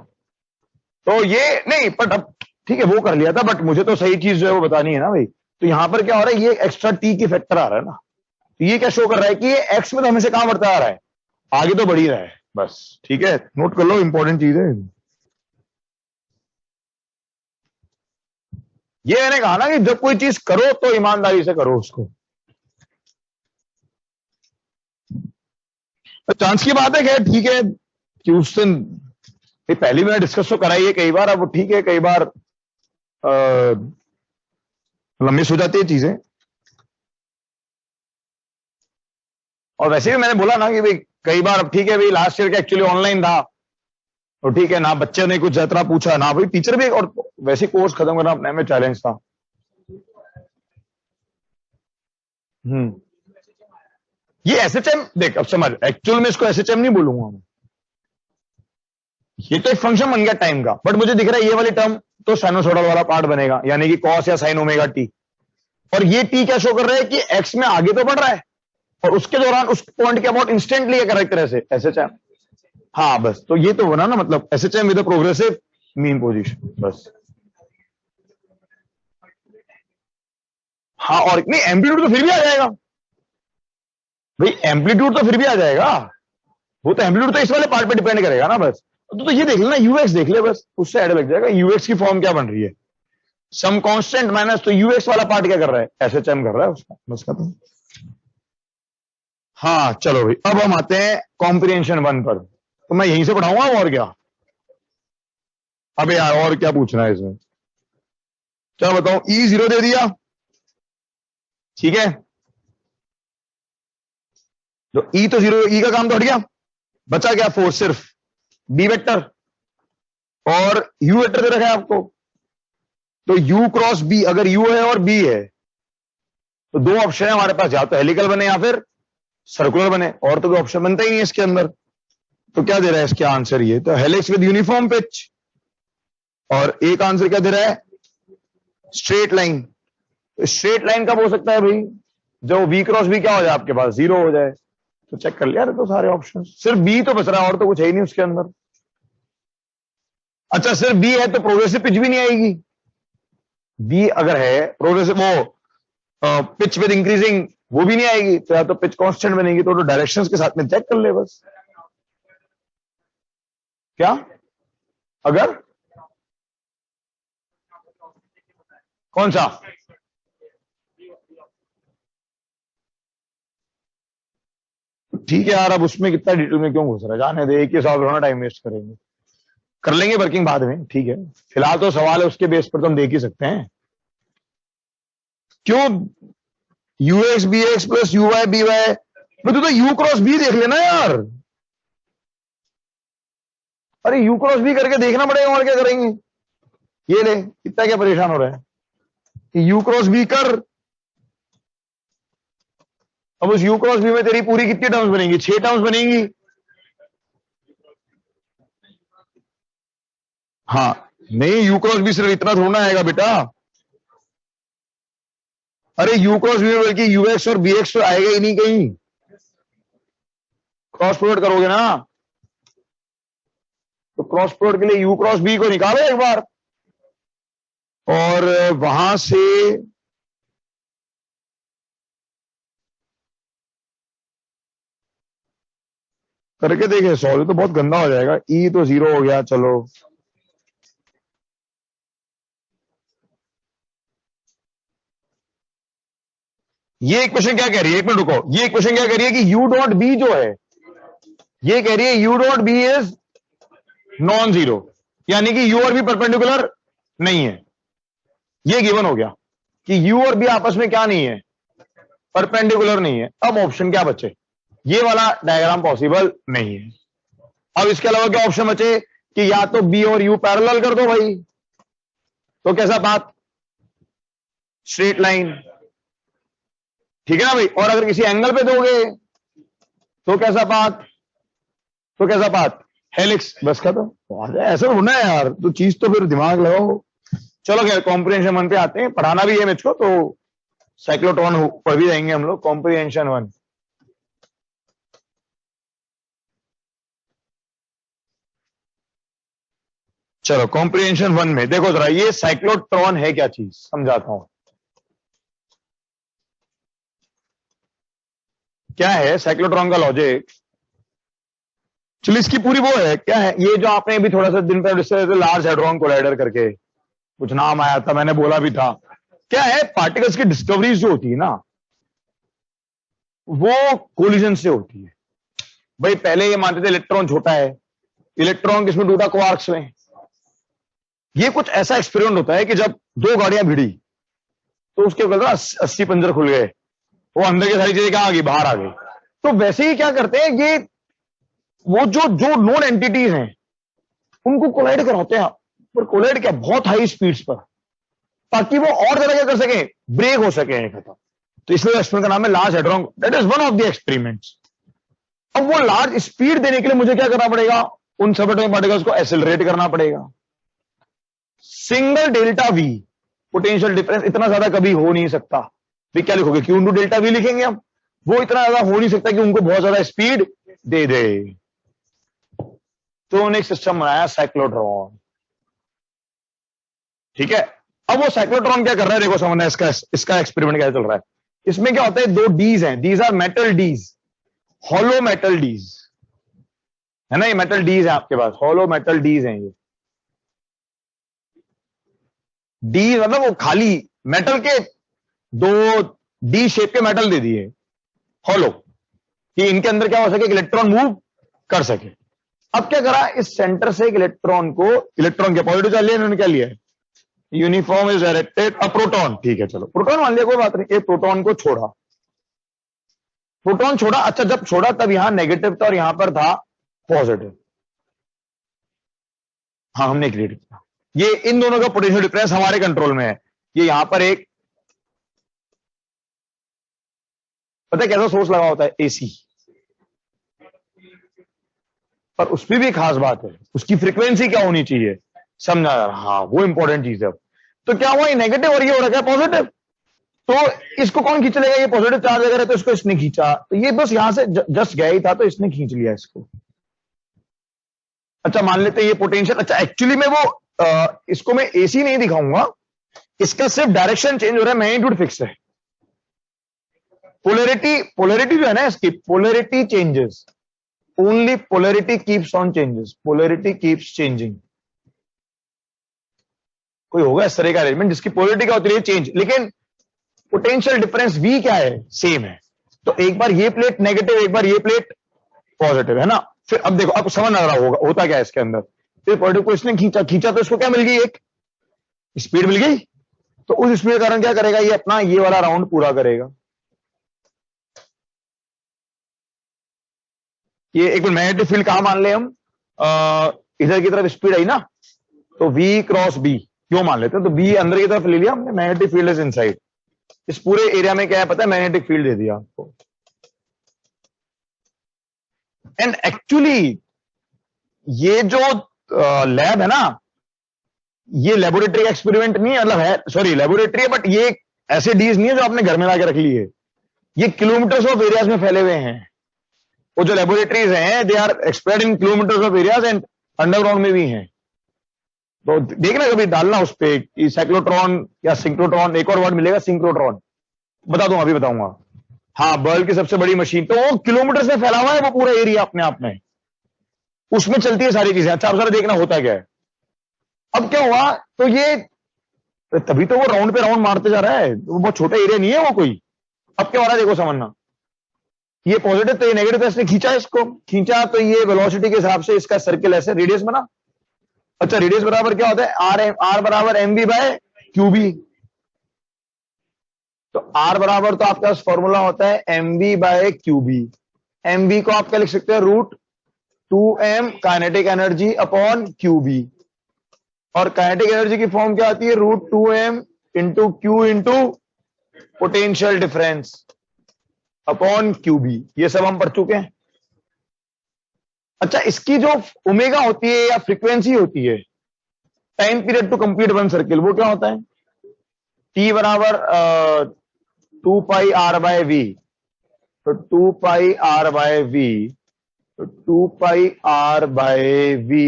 तो ये नहीं, बट अब ठीक है वो कर लिया था, बट मुझे तो सही चीज जो है वो बतानी है ना भाई। तो यहां पर क्या हो रहा है, ये एक्स्ट्रा टी की फैक्टर आ रहा है ना, तो ये क्या शो कर रहा है कि ये एक्स में तो हमेशा कहां बढ़ता आ रहा है, आगे तो बढ़ ही रहा है बस, ठीक है नोट कर लो, इंपॉर्टेंट चीज है ये। मैंने कहा ना कि जब कोई चीज करो तो ईमानदारी से करो उसको। तो चांस की बात है, खैर ठीक है कि उस दिन पहली मैंने डिस्कस तो कराई है कई बार, अब ठीक है कई बार मिस हो जाती है चीजें। और वैसे भी मैंने बोला ना कि भाई कई बार, अब ठीक है भाई लास्ट ईयर का एक्चुअली ऑनलाइन था, तो ठीक है ना बच्चे ने कुछ जतरा पूछा ना भाई टीचर भी, और वैसे कोर्स खत्म करना अपने में चैलेंज था। ये एसएचएम देख, अब समझ, एक्चुअल में इसको एसएचएम नहीं बोलूंगा मैं, ये तो एक फंक्शन बन गया टाइम का, बट मुझे दिख रहा है ये वाली टर्म तो साइनोसॉइडल वाला पार्ट बनेगा, यानी कि कॉस या साइन ओमेगा टी। और ये टी क्या शो कर रहा है कि एक्स में आगे तो बढ़ रहा है, और उसके दौरान उस पॉइंट के अबाउट इंस्टेंटली है करेक्ट तरह से एसएचएम। हाँ बस, तो ये तो बना ना, मतलब SHM with progressive mean position बस। हाँ और नहीं, एम्पलीट्यूड तो फिर भी आ जाएगा भाई, एम्पलीट्यूड तो फिर भी आ जाएगा, वो तो एम्पलीट्यूड तो इस वाले पार्ट पे डिपेंड करेगा ना बस। तो ये देख लेना यूएक्स देख ले बस, उससे ऐड लग जाएगा यूएक्स की फॉर्म क्या बन रही है, सम कांस्टेंट माइनस, तो यूएक्स वाला पार्ट क्या कर रहा है, एसएचएम कर रहा है उसका, बस खत्म। हाँ चलो भाई, अब हम आते हैं कॉम्प्रिहेंशन वन पर, तो मैं यहीं से पढ़ाऊंगा और क्या, अबे यार और क्या पूछना है इसमें। चलो बताओ, ई जीरो दे दिया, ठीक है, तो ई तो जीरो, ई का काम तो हट गया, बचा क्या फोर्स सिर्फ बी वेक्टर, और यू वेक्टर दे रखा है आपको, तो यू क्रॉस बी, अगर यू है और बी है तो दो ऑप्शन है हमारे पास, या तो हेलिकल बने या फिर सर्कुलर बने, और तो कोई ऑप्शन बनता ही नहीं है इसके अंदर। तो क्या दे रहा है इसका आंसर, ये तो हेलिक्स विद यूनिफॉर्म पिच, और एक आंसर क्या दे रहा है, स्ट्रेट लाइन। स्ट्रेट लाइन कब हो सकता है भाई, जो वी क्रॉस बी क्या हो जाए आपके पास, जीरो हो जाए। तो चेक कर लिया तो सारे ऑप्शन, सिर्फ बी तो बच रहा है और तो कुछ है ही नहीं उसके अंदर। अच्छा सिर्फ बी है तो प्रोग्रेसिव पिच भी नहीं आएगी, बी अगर है प्रोग्रेसिव वो पिच विद इंक्रीजिंग वो भी नहीं आएगी, तो या तो पिच कांस्टेंट बनेगी, तो डायरेक्शंस के साथ में चेक कर ले बस। क्या अगर कौन सा, ठीक है यार, अब उसमें कितना डिटेल में क्यों घुस रहा है, जाने दे, एक ही सवाल थोड़ा टाइम वेस्ट करेंगे, कर लेंगे वर्किंग बाद में, ठीक है फिलहाल तो सवाल है उसके बेस पर तो हम देख ही सकते हैं। क्यों UX B X plus U Y B Y, तू तो यू क्रॉस बी देख लेना यार, अरे यू क्रॉस बी करके देखना पड़ेगा, और क्या करेंगे, ये ले इतना क्या परेशान हो रहा है, यू क्रॉस बी कर। अब उस यू क्रॉस बी में तेरी पूरी कितनी टर्म्स बनेंगी, 6 टर्म्स बनेंगी। हाँ नहीं, यू क्रॉस बी सिर्फ इतना थोड़ा आएगा बेटा, अरे यू क्रॉस बी में बल्कि यूएक्स और बी एक्स तो आएगा ही नहीं कहीं, क्रॉस प्रोडक्ट करोगे ना, तो क्रॉस प्रोडक्ट के लिए यू क्रॉस बी को निकालो एक बार, और वहां से करके देखे सॉल्व, तो बहुत गंदा हो जाएगा, ई तो जीरो हो गया, चलो ये इक्वेशन क्या कह रही है, एक मिनट रुको, ये इक्वेशन क्या कह रही है कि यू डॉट बी जो है, ये कह रही है U dot B is non zero, यानी कि यू और बी परपेंडिकुलर नहीं है। ये गिवन हो गया कि यू और बी आपस में क्या नहीं है, परपेंडिकुलर नहीं है। अब ऑप्शन क्या बचे, ये वाला डायग्राम पॉसिबल नहीं है। अब इसके अलावा क्या ऑप्शन बचे कि या तो बी और यू पैरेलल कर दो भाई, तो कैसा बात, स्ट्रेट लाइन, ठीक है ना भाई। और अगर किसी एंगल पे दोगे तो कैसा बात, तो कैसा बात, हेलिक्स। बस खत्म, ऐसा होना है यार, तो चीज तो फिर दिमाग लगाओ। चलो खैर कॉम्प्रिहेंशन 1 पे आते हैं, पढ़ाना भी है मुझको, तो साइक्लोट्रॉन पढ़ भी जाएंगे हम लोग। कॉम्प्रिहेंशन 1, चलो कॉम्प्रिहेंशन 1 में देखो जरा, ये साइक्लोट्रॉन है क्या चीज, समझाता हूं क्या है साइक्लोट्रॉन का लॉजिक। चलो इसकी पूरी वो है, क्या है ये जो आपने अभी थोड़ा सा दिन पहले लार्ज हैड्रॉन कोलाइडर करके कुछ नाम आया था, मैंने बोला भी था, क्या है पार्टिकल्स की डिस्कवरीज जो होती है ना, वो कोलिजन से होती है। भाई पहले ये मानते थे इलेक्ट्रॉन छोटा है, इलेक्ट्रॉन किसमें टूटा, क्वार्क्स में। ये कुछ ऐसा एक्सपेरिमेंट होता है कि जब दो गाड़ियां भिड़ी तो उसके ऊपर 80 पंजर खुल गए, वो अंदर की सारी चीजें क्या आ गई, बाहर आ गई। तो वैसे ही क्या करते हैं ये, वो जो जो नोन एंटिटीज हैं उनको कोलाइड कराते हैं, पर कोलाइड क्या, बहुत हाई स्पीड्स पर, ताकि वो और ज्यादा क्या कर सके, ब्रेक हो सके खत्म। तो इसलिए एक्सपेरिमेंट का नाम है large hadron, that is one of the experiments. अब वो लार्ज स्पीड देने के लिए मुझे क्या करना पड़ेगा, उन सब एटॉमिक पार्टिकल्स को एक्सेलरेट करना पड़ेगा। Single delta we potential difference इतना ज्यादा कभी हो नहीं सकता। फिर क्या लिखोगे, क्यू इंटू डेल्टा वी लिखेंगे हम, वो इतना ज्यादा हो नहीं सकता कि उनको बहुत ज्यादा स्पीड दे दे। तो उन्होंने एक सिस्टम बनाया साइक्लोट्रॉन, ठीक है। अब वो साइक्लोट्रॉन क्या कर रहा है, देखो समझना इसका एक्सपेरिमेंट क्या चल रहा है। इसमें क्या होता है, दो डीज हैं, these are metal dees, hollow metal dees है ना, ये मेटल डीज है आपके पास, हॉलो मेटल डीज हैं ये। डी मतलब वो खाली मेटल के दो डी शेप के मेटल दे दिए हॉलो, कि इनके अंदर क्या हो सके, इलेक्ट्रॉन मूव कर सके। अब क्या करा, इस सेंटर से एक इलेक्ट्रॉन को, इलेक्ट्रॉन के पॉजिटिव चार्ज लिया इन्होंने, क्या लिया है, uniform is directed a proton, ठीक है चलो प्रोटॉन मान लिया, कोई बात नहीं। एक प्रोटॉन को छोड़ा, प्रोटॉन छोड़ा, अच्छा जब छोड़ा तब यहां नेगेटिव था और यहां पर था पॉजिटिव, हाँ हमने क्रिएट किया। ये इन दोनों का पोटेंशियल डिफरेंस हमारे कंट्रोल में है। ये यहां पर एक, पता है कैसा सोर्स लगा होता है, एसी, पर उसमें भी खास बात है, उसकी फ्रीक्वेंसी क्या होनी चाहिए, समझा, हाँ वो इंपॉर्टेंट चीज है। तो क्या हुआ, ये नेगेटिव और ये हो रखा है पॉजिटिव, तो इसको कौन खींच लेगा, ये पॉजिटिव चार्ज अगर है तो इसको इसने खींचा, तो ये बस यहां से जस्ट गया ही था तो इसने खींच लिया इसको। अच्छा मान लेते हैं ये पोटेंशियल, अच्छा एक्चुअली में वो इसको मैं एसी नहीं दिखाऊंगा, इसका सिर्फ डायरेक्शन चेंज हो रहा है, मैग्नीट्यूड फिक्स है। पोलैरिटी जो है ना इसकी, polarity changes, only polarity keeps on changes, polarity keeps changing. कोई होगा इस तरह का अरेंजमेंट जिसकी पोलैरिटी क्या होती है चेंज, लेकिन पोटेंशियल डिफरेंस वी क्या है, सेम है। तो एक बार ये प्लेट नेगेटिव, एक बार ये प्लेट पॉजिटिव, है ना। फिर अब देखो, अब समझ आ रहा होगा होता क्या है इसके अंदर। फिर पॉजिटिव को इसने खींचा तो इसको क्या मिल गई, एक स्पीड मिल गई। तो उस स्पीड के कारण क्या करेगा, ये अपना ये वाला राउंड पूरा करेगा। ये एक मिनट, मैग्नेटिक फील्ड कहां मान ले हम, इधर की तरफ स्पीड आई ना, तो V क्रॉस B क्यों मान लेते हैं, तो B अंदर की तरफ ले लिया हमने, मैग्नेटिक फील्ड इज इनसाइड। इस पूरे एरिया में क्या है पता है, मैग्नेटिक फील्ड दे दिया आपको। एंड एक्चुअली ये जो लैब है ना, ये लेबोरेटरी एक्सपेरिमेंट नहीं है, मतलब है, सॉरी लेबोरेटरी है, बट ये ऐसे डीज नहीं है जो आपने घर में लाके रख ली है, ये किलोमीटर्स ऑफ एरियाज में फैले हुए हैं। वो जो लेबोरेटरीज हैं they are spread in kilometres of areas and underground में भी हैं। तो देखना कभी, डालना उस पे साइक्लोट्रॉन या सिंक्रोट्रॉन, एक और वर्ड मिलेगा सिंक्रोट्रॉन, बता दूं अभी बताऊंगा। हाँ वर्ल्ड की सबसे बड़ी मशीन, तो वो किलोमीटर से फैला हुआ है वो पूरा एरिया अपने आप में, उसमें चलती है सारी चीजें। अच्छा आप सारा देखना होता क्या है। अब क्या हुआ, तो ये तभी तो वो राउंड पे राउंड मारते जा रहा है, वो बहुत छोटा एरिया नहीं है वो कोई, अब क्या हो रहा है देखो समझना, ये पॉजिटिव तो ये नेगेटिव, तो इसने खींचा, इसको खींचा तो ये वेलोसिटी के हिसाब से इसका सर्किल ऐसे रेडियस बना। अच्छा रेडियस बराबर क्या होता है, आर बराबर M B by Q B. तो आर बराबर तो आपके पास फॉर्मूला होता है M B by Q B. M B को आप क्या लिख सकते हैं, root 2m kinetic energy upon Q B, और काइनेटिक एनर्जी की फॉर्म क्या आती है, root 2m into Q into potential difference upon Q B. ये सब हम पढ़ चुके हैं। अच्छा इसकी जो ओमेगा होती है या फ्रीक्वेंसी होती है time period to complete one circle, वो क्या होता है, टी बराबर 2πr/v। तो 2πr/v, तो 2πr/v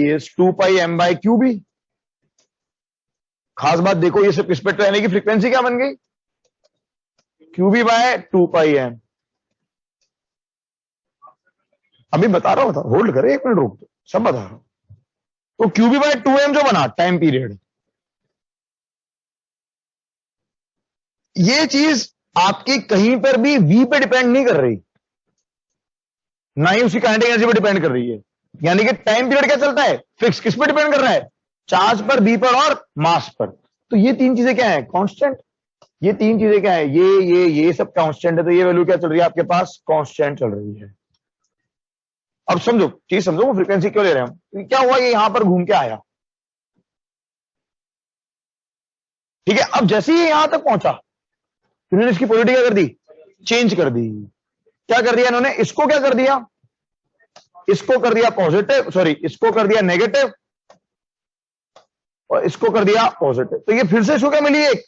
इज 2πm/qb। खास बात देखो, ये सिर्फ इस पे रहने की फ्रीक्वेंसी क्या बन गई, qb/2πm। अभी बता रहा हूं, होल्ड करे, 1 मिनट रुक, सब बता रहा हूं। तो qb/2m जो बना टाइम पीरियड, ये चीज आपकी कहीं पर भी v पे डिपेंड नहीं कर रही, ना ही उसकी काइनेटिक एनर्जी पे डिपेंड कर रही है। यानी कि टाइम पीरियड क्या चलता है, फिक्स। किस पे डिपेंड कर रहा है, चार्ज पर, बी पर और मास पर। तो ये तीन चीजें क्या है, कांस्टेंट। ये तीन चीजें क्या है, ये सब कांस्टेंट है। तो ये वैल्यू क्या चल रही है आपके पास, कांस्टेंट चल रही है। अब समझो, चीज समझो, वो फ्रीक्वेंसी क्यों ले रहे हैं हम। क्या हुआ, ये यहां पर घूम के आया, ठीक है। अब जैसे ही यहां तक पहुंचा, इन्होंने इसकी पोलैरिटी क्या कर दी, चेंज कर दी। क्या कर दिया इन्होंने, इसको क्या कर दिया, इसको कर दिया पॉजिटिव, सॉरी इसको कर दिया नेगेटिव, और इसको कर दिया पॉजिटिव। तो ये फिर से इसको क्या मिली, एक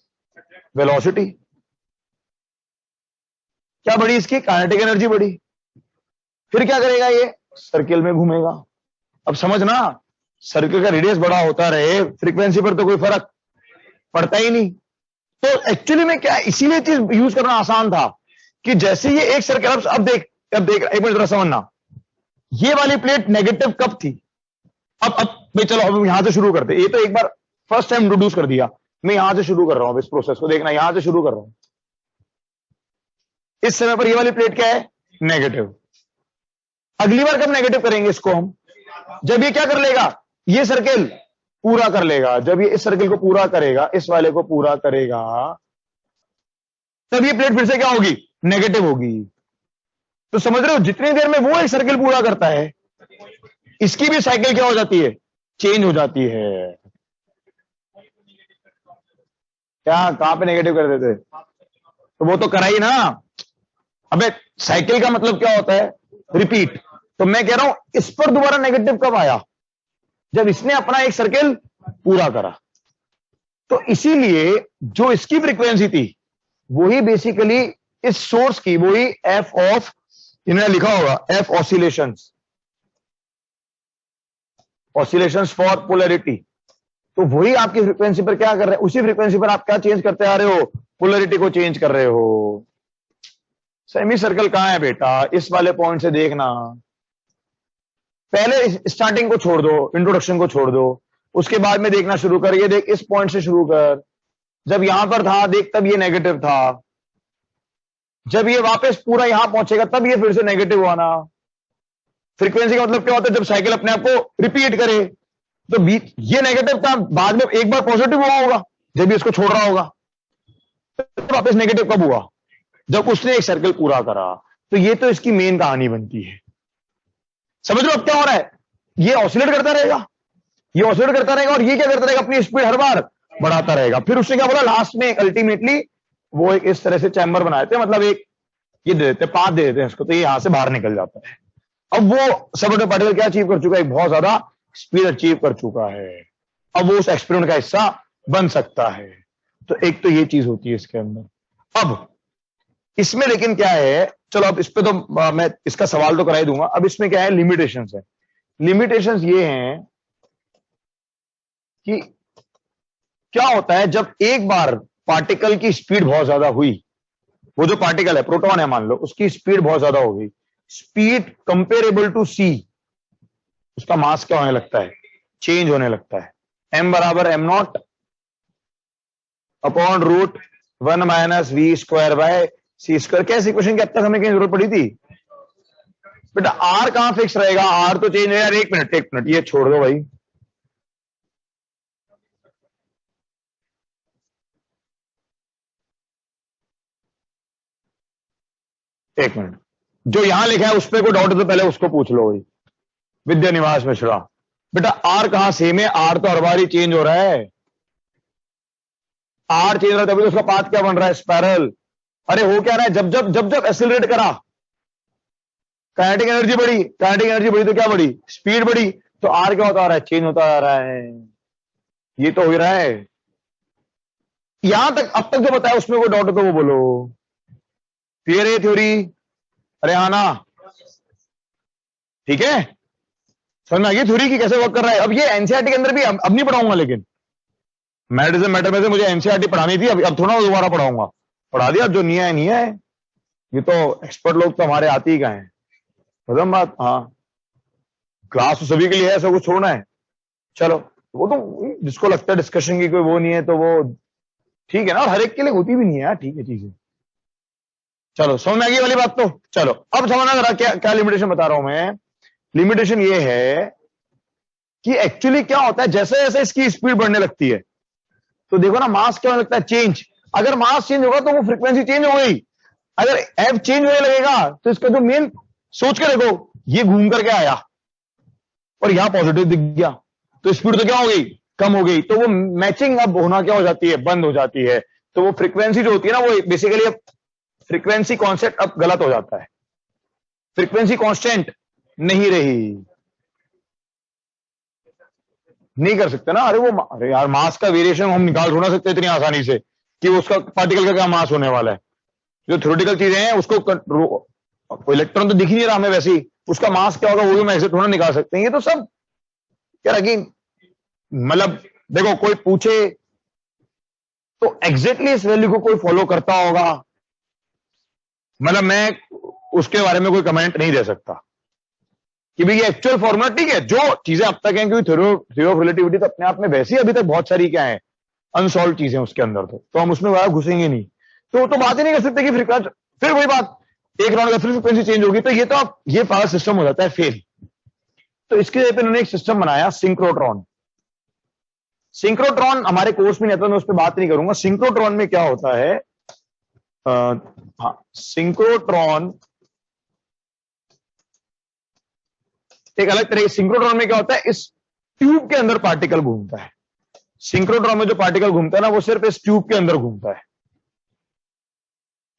वेलोसिटी। क्या बढ़ी, इसकी काइनेटिक एनर्जी बढ़ी। फिर क्या करेगा, ये सर्किल में घूमेगा। अब समझना, सर्किल का रेडियस बड़ा होता रहे, फ्रीक्वेंसी पर तो कोई फर्क पड़ता ही नहीं। तो एक्चुअली में क्या, इसीलिए चीज यूज करना आसान था कि जैसे ये एक सर्किल, अब देख, एक मिनट जरा समझना, ये वाली प्लेट नेगेटिव कब थी। अब भाई चलो अब यहां से शुरू करते। ये तो एक बार फर्स्ट टाइम इंट्रोड्यूस कर दिया, मैं यहां से शुरू कर रहा हूं इस प्रोसेस को, देखना यहां से शुरू कर रहा हूं। इस समय पर ये वाली प्लेट क्या है, नेगेटिव। अगली बार कब नेगेटिव करेंगे इसको हम, जब ये क्या कर लेगा, ये सर्किल पूरा कर लेगा। जब ये इस सर्किल को पूरा करेगा, इस वाले को पूरा करेगा, तब ये प्लेट फिर से क्या होगी, नेगेटिव होगी। तो समझ रहे हो, जितनी देर में वो एक सर्किल पूरा करता है, इसकी भी साइकिल क्या हो जाती है, चेंज हो जाती है। क्या, कहां पे नेगेटिव कर देते, तो वो तो करा ही ना। अबे साइकिल का मतलब क्या होता है, रिपीट। तो मैं कह रहा हूं, इस पर दोबारा नेगेटिव कब आया, जब इसने अपना एक सर्किल पूरा करा। तो इसीलिए जो इसकी फ्रीक्वेंसी थी, वही बेसिकली इस सोर्स की, वही एफ ऑफ, इन्होंने लिखा होगा F oscillations, oscillations for polarity. तो वही आपकी फ्रीक्वेंसी पर क्या कर रहे हैं, उसी फ्रीक्वेंसी पर आप क्या चेंज करते आ रहे हो, पोलैरिटी को चेंज कर रहे हो। सेमी सर्कल कहां है बेटा, इस वाले पॉइंट से देखना। पहले स्टार्टिंग को छोड़ दो, इंट्रोडक्शन को छोड़ दो, उसके बाद में देखना शुरू कर। ये देख, इस पॉइंट से शुरू कर, जब यहां पर था देख, तब ये नेगेटिव था। जब ये वापस पूरा यहां पहुंचेगा, तब ये फिर से नेगेटिव होना। फ्रीक्वेंसी का मतलब क्या होता है, जब साइकिल अपने आप को रिपीट करे। तो बीच ये नेगेटिव था, बाद में एक बार पॉजिटिव हुआ होगा, जब भी इसको छोड़ रहा होगा। तो वापस नेगेटिव कब हुआ, जब उसने एक सर्किल पूरा करा। तो ये तो इसकी मेन कहानी बनती है। समझ लो अब क्या हो रहा है, ये ऑसिलेट करता रहेगा, ये ऑसिलेट करता रहेगा, और ये क्या करता रहेगा, अपनी स्पीड हर बार बढ़ाता रहेगा। फिर उसने क्या बोला लास्ट में, अल्टीमेटली वो एक इस तरह से चैम्बर बनाए थे, मतलब एक ये दे देते, पाथ दे देते हैं इसको, तो ये यहां से बाहर निकल जाता है। अब वो सबएटॉमिक पार्टिकल क्या अचीव कर चुका है, बहुत ज्यादा स्पीड अचीव कर चुका है। अब वो उस एक्सपेरिमेंट का हिस्सा बन सकता है। तो एक तो ये चीज होती है इसके अंदर। अब इसमें लेकिन क्या है, चलो अब इस पे तो मैं इसका सवाल तो करा ही दूंगा। अब इसमें क्या है, लिमिटेशंस है। लिमिटेशंस ये हैं कि क्या होता है, जब एक बार पार्टिकल की स्पीड बहुत ज्यादा हुई, वो जो पार्टिकल है, प्रोटॉन है मान लो, उसकी स्पीड बहुत ज्यादा हो गई, स्पीड कंपेरेबल टू सी, उसका मास क्या होने लगता है, चेंज होने लगता है। m बराबर m0 upon root 1 - v² by c square. कैसे इक्वेशन की अब तक हमें कहीं जरूरत पड़ी थी बेटा? आर कहां फिक्स रहेगा? आर तो चेंज है यार। एक मिनट ये छोड़ दो भाई। एक मिनट, जो यहां लिखा है उस पर कोई डाउट है तो पहले उसको पूछ लो भाई। विद्या निवास मिश्रा, बेटा आर कहां सेम है? आर तो हर बार ही चेंज हो रहा है। आर चेंज हो रहा है तभी तो उसका पाथ क्या बन रहा है? स्पायरल। अरे हो क्या रहा है? जब जब जब जब एक्सेलरेट करा, काइनेटिक एनर्जी बढ़ी, काइनेटिक एनर्जी बढ़ी तो क्या बढ़ी? स्पीड बढ़ी। तो आर क्या होता आ रहा है? चेंज होता आ रहा है। ये तो हो रहा है। यहां तक अब तक जो बताया उसमें कोई डाउट हो तो वो बोलो। क्लियर है थ्योरी? अरे हाँ ना, ठीक है। समझ में आ गई थ्योरी की कैसे वर्क कर रहा है? अब ये एनसीईआरटी के अंदर भी अब नहीं पढ़ाऊंगा, लेकिन मैथमेटिक्स मैटर में से मुझे एनसीईआरटी पढ़ानी थी, अब थोड़ा दोबारा पढ़ाऊंगा। पढ़ा दिया, अब जो नहीं है नहीं है। ये तो एक्सपर्ट लोग तो हमारे आते ही कहाँ हैं। खत्म बात। हाँ, क्लास तो सभी के लिए है, सब कुछ छोड़ना है। चलो, वो तो जिसको लगता है डिस्कशन की कोई वो नहीं है तो वो ठीक है ना, और हर एक के लिए होती भी नहीं है यार, ठीक है चीजें। चलो समझ में आ गई वाली बात। तो चलो अब समझना जरा क्या क्या लिमिटेशन बता रहा हूं मैं। लिमिटेशन ये है कि एक्चुअली क्या होता है, जैसे जैसे इसकी स्पीड बढ़ने लगती है तो देखो ना, मास क्या होने लगता है? चेंज। अगर मास चेंज होगा तो वो फ्रीक्वेंसी चेंज हो गई। अगर एफ चेंज होने लगेगा तो इसका जो मेन, सोच के देखो, ये घूम करके आया और यहां पॉजिटिव दिख गया, तो स्पीड तो क्या हो गई? कम हो गई। तो वो मैचिंग अब होना क्या हो जाती है? बंद हो जाती है। तो वो फ्रीक्वेंसी जो होती है ना, वो बेसिकली अब फ्रीक्वेंसी कॉन्सेप्ट अब गलत हो जाता है। फ्रीक्वेंसी कांस्टेंट नहीं रही। नहीं कर सकते ना। अरे यार, मास का वेरिएशन हम निकाल थोड़ा सकते इतनी आसानी से कि उसका पार्टिकल का क्या मास होने वाला है। जो थ्योरेटिकल चीजें हैं उसको इलेक्ट्रॉन तो दिख ही नहीं रहा हमें, वैसे ही उसका मास क्या होगा वो भी हम ऐसे थोड़ा निकाल सकते हैं। ये तो सब क्या रखी, मतलब देखो, कोई पूछे तो एग्जैक्टली इस वैल्यू को कोई फॉलो करता होगा, मतलब मैं उसके बारे में कोई कमेंट नहीं दे सकता कि भाई ये एक्चुअल फॉर्मूला ठीक है। जो चीजें अब तक हैं, क्योंकि थ्योरी ऑफ रिलेटिविटी तो अपने आप में वैसे ही अभी तक बहुत सारी क्या है, अनसॉल्व चीजें उसके अंदर, तो हम उसमें ज्यादा घुसेंगे नहीं। तो बात ही नहीं कर सकते कि फ्रीक्वेंसी, फिर वही बात, एक राउंड का फिर फ्रीक्वेंसी चेंज होगी तो ये तो अब ये पावर सिस्टम हो जाता है फेल। तो इसके लिए उन्होंने एक सिस्टम बनाया, सिंक्रोट्रॉन। सिंक्रोट्रॉन हमारे कोर्स में नहीं आता, मैं उस पर बात नहीं करूंगा। सिंक्रोट्रॉन में क्या होता है, हाँ, सिंक्रोट्रॉन एक अलग तरह। सिंक्रोट्रॉन में क्या होता है, इस ट्यूब के अंदर पार्टिकल घूमता है। सिंक्रोट्रॉन में जो पार्टिकल घूमता है ना, वो सिर्फ इस ट्यूब के अंदर घूमता है।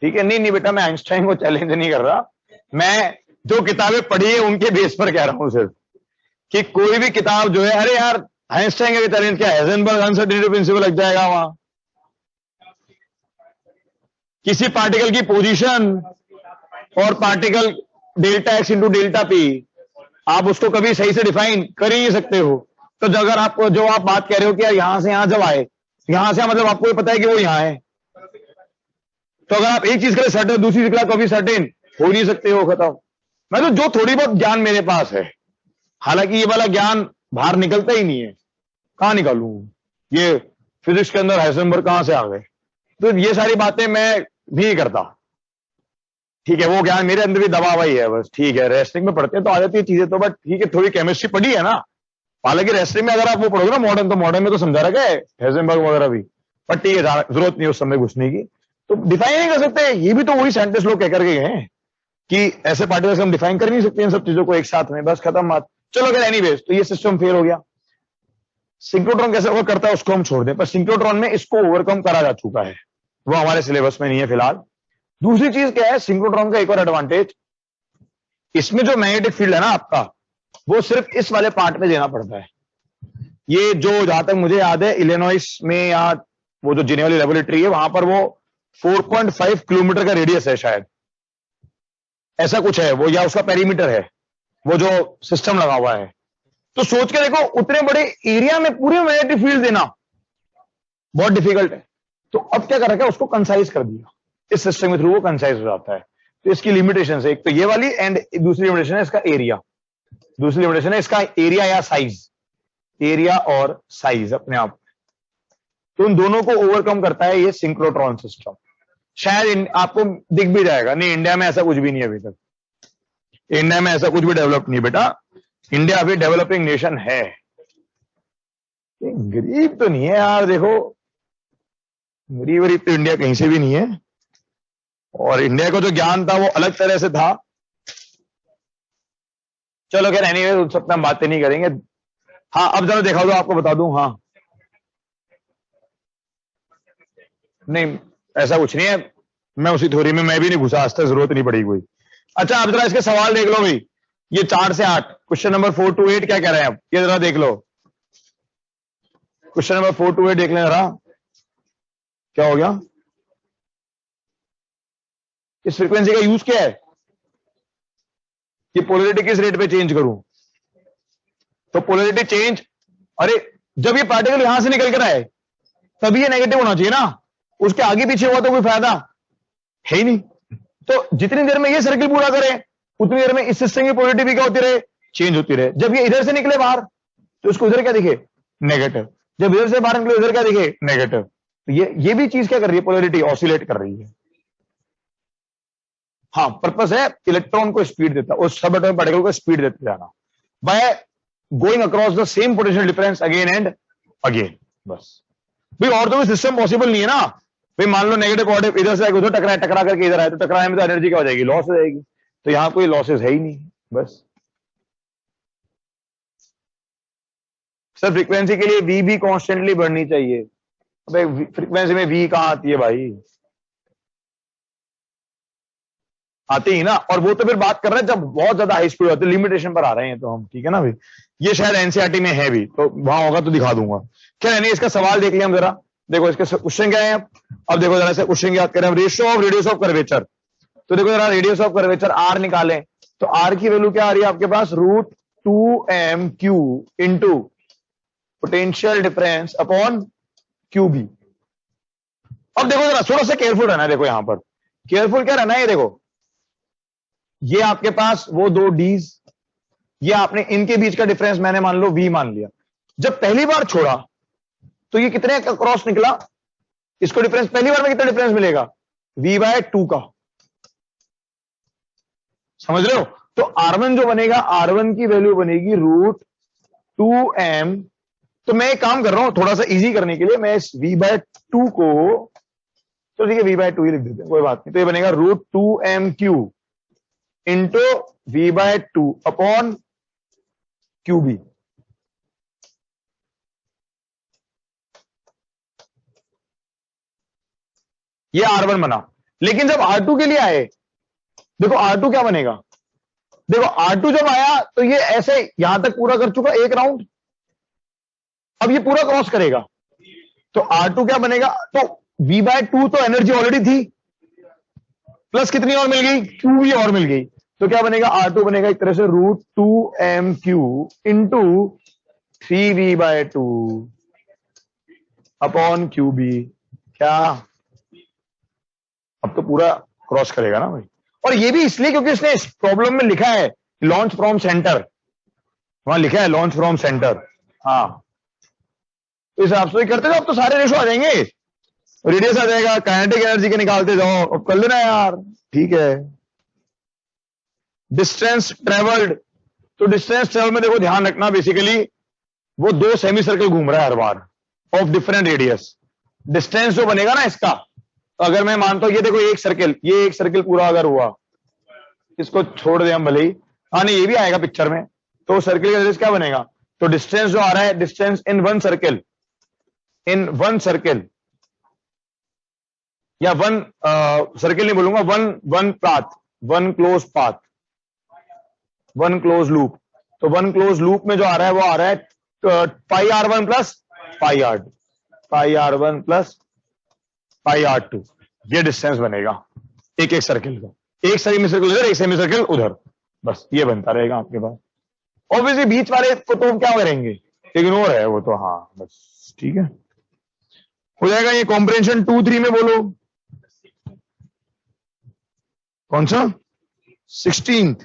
ठीक है? नहीं बेटा, मैं आइंस्टाइन को चैलेंज नहीं कर रहा, मैं जो किताबें पढ़ी है उनके बेस पर कह रहा हूं सिर्फ, कि कोई भी किताब जो है, अरे यार आइंस्टाइन का चैलेंज क्या, हाइजेनबर्ग अनसर्टेनिटी प्रिंसिपल लग जाएगा वहां। किसी पार्टिकल की पोजीशन और particle delta x into delta P, आप उसको कभी सही से डिफाइन कर ही नहीं सकते हो। तो अगर आपको जो आप बात कह रहे हो कि यार यहां से यहां जब आए, यहां से मतलब आपको ये पता है कि वो यहां है, तो अगर आप एक चीज के लिए सर्टेन, दूसरी चीज के लिए कभी सर्टेन हो नहीं सकते हो, खत्म। मैं तो जो थोड़ी बहुत ज्ञान मेरे पास है, हालांकि ये वाला ज्ञान बाहर निकलता ही नहीं है, कहां निकालू? ये फिजिक्स के अंदर हाइसेनबर्ग कहां से आ गए? तो ये सारी बातें मैं नहीं करता। ठीक है, वो ज्ञान मेरे अंदर भी दबा हुआ ही है बस। ठीक है, रेस्टिंग में पढ़ते हैं तो आ जाती है चीजें तो, बट ठीक है, थोड़ी केमिस्ट्री पढ़ी है ना। हालांकि रेस्टिंग में अगर आप वो पढ़ोगे ना मॉडर्न, तो मॉडर्न में तो समझा रखा है हेजनबर्ग वगैरह भी, बट ठीक है, जरूरत नहीं उस समय घुसने की। तो डिफाइन नहीं कर सकते, ये भी तो वही साइंटिस्ट लोग कह करके गए हैं कि ऐसे पार्टिकल्स हम डिफाइन कर नहीं सकते इन सब चीजों को एक साथ में, बस खत्म बात। चलो अगर एनीवेज, तो ये सिस्टम फेल हो गया। सिंक्रोट्रॉन कैसे वर्क करता है उसको हम छोड़ दें, पर सिंक्रोट्रॉन में इसको ओवरकम करा जा चुका है, वो हमारे सिलेबस में नहीं है फिलहाल। दूसरी चीज क्या है, सिंक्रोट्रॉन का एक और एडवांटेज, इसमें जो मैग्नेटिक फील्ड है ना आपका, वो सिर्फ इस वाले पार्ट में देना पड़ता है। ये जो जहां तक मुझे याद है इलिनॉइस में, या वो जो जिनेवा वाली लेबोरेटरी है वहां पर, वो 4.5 किलोमीटर का रेडियस है शायद, ऐसा कुछ है वो, या उसका पेरीमीटर है वो जो सिस्टम लगा हुआ है। तो सोच के देखो, उतने बड़े एरिया में पूरी मैग्नेटिक फील्ड देना बहुत डिफिकल्ट है। तो अब क्या कर रखा है, उसको कंसाइज कर दिया इस सिस्टम के थ्रू, वो कंसाइज हो जाता है। तो इसकी लिमिटेशन है, एक तो ये वाली, एंड दूसरी लिमिटेशन है इसका एरिया। दूसरी लिमिटेशन है इसका एरिया या साइज, एरिया और साइज अपने आप। तो उन दोनों को ओवरकम करता है ये सिंक्रोट्रॉन सिस्टम। शायद आपको दिख भी जाएगा। नहीं, इंडिया में ऐसा कुछ भी नहीं है अभी तक। इंडिया में ऐसा कुछ भी डेवलप नहीं बेटा। इंडिया अभी डेवलपिंग नेशन है। गरीब तो नहीं है यार, देखो गरीब गरीब तो इंडिया कहीं से भी नहीं है। और इंडिया को जो ज्ञान था वो अलग तरह से था। चलो खैर एनीवे, उस सब पे हम बातें नहीं करेंगे। हाँ, अब जरा देखा दो, आपको बता दूं। हाँ, नहीं ऐसा कुछ नहीं है। मैं उसी थ्योरी में मैं भी नहीं घुसा, आज तक जरूरत नहीं पड़ी कोई। अच्छा, अब जरा इसके सवाल देख लो भाई। ये 4 से 8 क्वेश्चन नंबर 4 to 8 क्या कह रहे हैं आप, ये जरा देख लो। क्वेश्चन नंबर 4 to 8 देख लें जरा, क्या हो गया। इस फ्रीक्वेंसी का यूज क्या है, कि पोलरिटी किस रेट पे चेंज करूं। तो पोलरिटी चेंज, अरे जब ये पार्टिकल यहां से निकल कर आए तभी ये नेगेटिव होना चाहिए ना, उसके आगे पीछे हुआ तो कोई फायदा है ही नहीं। तो जितनी देर में ये सर्किल पूरा करे उतनी देर में इस सिस्टम की पोलरिटी भी क्या होती रहे, चेंज होती रहे। जब ये इधर से निकले बाहर तो इसको उधर क्या दिखे, नेगेटिव। जब इधर से बाहर निकले उधर क्या दिखे, नेगेटिव। तो ये भी चीज क्या कर रही है, पोलरिटी ऑसिलेट कर रही है। हाँ, पर्पस है इलेक्ट्रॉन को स्पीड देता, उस सब एटॉमिक पार्टिकल को स्पीड देते जाना by going across the same potential difference again and again. बस भाई, और तो कोई सिस्टम पॉसिबल नहीं है ना भाई। मान लो नेगेटिव पॉजिटिव इधर से उधर टकराए, टकरा करके इधर आए, तो टकराने में तो एनर्जी क्या हो जाएगी, लॉस हो जाएगी। तो यहां कोई लॉसेस है ही नहीं। बस सर फ्रीक्वेंसी के लिए वी भी कॉन्स्टेंटली बढ़नी चाहिए। अबे फ्रीक्वेंसी में वी कहां आती है भाई, आते ही ना। और वो तो फिर बात कर रहे हैं जब बहुत ज्यादा हाई स्पीड होती है, लिमिटेशन पर आ रहे हैं तो हम, ठीक है ना भाई। ये शायद एनसीईआरटी में है भी, तो वहां होगा तो दिखा दूंगा। क्या नहीं, इसका सवाल देख लिया हम जरा। देखो इसके क्वेश्चन क्या है। अब देखो जरा से क्वेश्चन याद करें, ratio of radius of curvature. तो देखो जरा, रेडियस ऑफ कर्वेचर आर निकालें तो आर की वैल्यू क्या आ रही है आपके पास, √2m³ into potential difference upon QB। अब देखो जरा थोड़ा सा केयरफुल रहना है। देखो यहां पर केयरफुल क्या रहना है, ये देखो ये आपके पास वो 2 डीज, ये आपने इनके बीच का डिफरेंस मैंने मान लो V मान लिया। जब पहली बार छोड़ा तो ये कितने का क्रॉस निकला, इसको डिफरेंस पहली बार में कितना डिफरेंस मिलेगा, V/2 का। समझ रहे हो। तो R1 जो बनेगा, R1 की वैल्यू बनेगी √2m। तो मैं एक काम कर रहा हूं थोड़ा सा इजी करने के लिए, मैं इस V/2 को, तो ठीक है V/2 ही लिख देते हैं, कोई बात नहीं। तो ये बनेगा √2m³ into V/2 upon QB। ये R1 बना। लेकिन जब R2 के लिए आए, देखो R2 क्या बनेगा, देखो R2 जब आया तो ये ऐसे यहां तक पूरा कर चुका एक राउंड, अब ये पूरा क्रॉस करेगा तो R2 क्या बनेगा, तो V/2 तो एनर्जी ऑलरेडी थी, प्लस कितनी और मिल गई, QB और मिल गई। तो क्या बनेगा, R2 बनेगा एक तरह से √2m³ into 3V/2 upon QB। क्या, अब तो पूरा क्रॉस करेगा ना भाई। और ये भी इसलिए क्योंकि इसने इस प्रॉब्लम में लिखा है लॉन्च फ्रॉम सेंटर, वहां लिखा है लॉन्च फ्रॉम सेंटर। हाँ, तो इस हिसाब से करते जाओ, अब तो सारे रेशो आ जाएंगे, रेडियस आ जाएगा, काइनेटिक एनर्जी के निकालते जाओ, अब कर लेना यार, ठीक है। डिस्टेंस ट्रेवल्ड, तो डिस्टेंस ट्रेवल में देखो ध्यान रखना, बेसिकली वो 2 सेमी सर्कल घूम रहा है हर बार ऑफ डिफरेंट रेडियस। डिस्टेंस जो बनेगा ना इसका, तो अगर मैं मानता हूं ये देखो एक सर्किल, ये एक सर्किल पूरा अगर हुआ, इसको छोड़ दे हम भले ही, हाँ नहीं ये भी आएगा पिक्चर में, तो सर्किल का रेडियस क्या बनेगा, तो डिस्टेंस जो आ रहा है, distance in one circle, in one circle, या वन सर्किल नहीं बोलूंगा, one path, one clause path, one clause loop. तो वन क्लोज लूप में जो आ रहा है वो आ रहा है πr1 plus πr2, πr1 plus πr2। ये डिस्टेंस बनेगा एक एक सर्किल का, एक सेमी सर्किल उधर, एक सेमी सर्किल उधर, बस ये बनता रहेगा आपके पास। ऑब्वियसली बीच वाले को तो हम क्या करेंगे, इग्नोर है वो तो, हाँ बस ठीक है, हो जाएगा। ये कॉम्प्रिहेंशन 2-3 में बोलो, कौन सा 16th,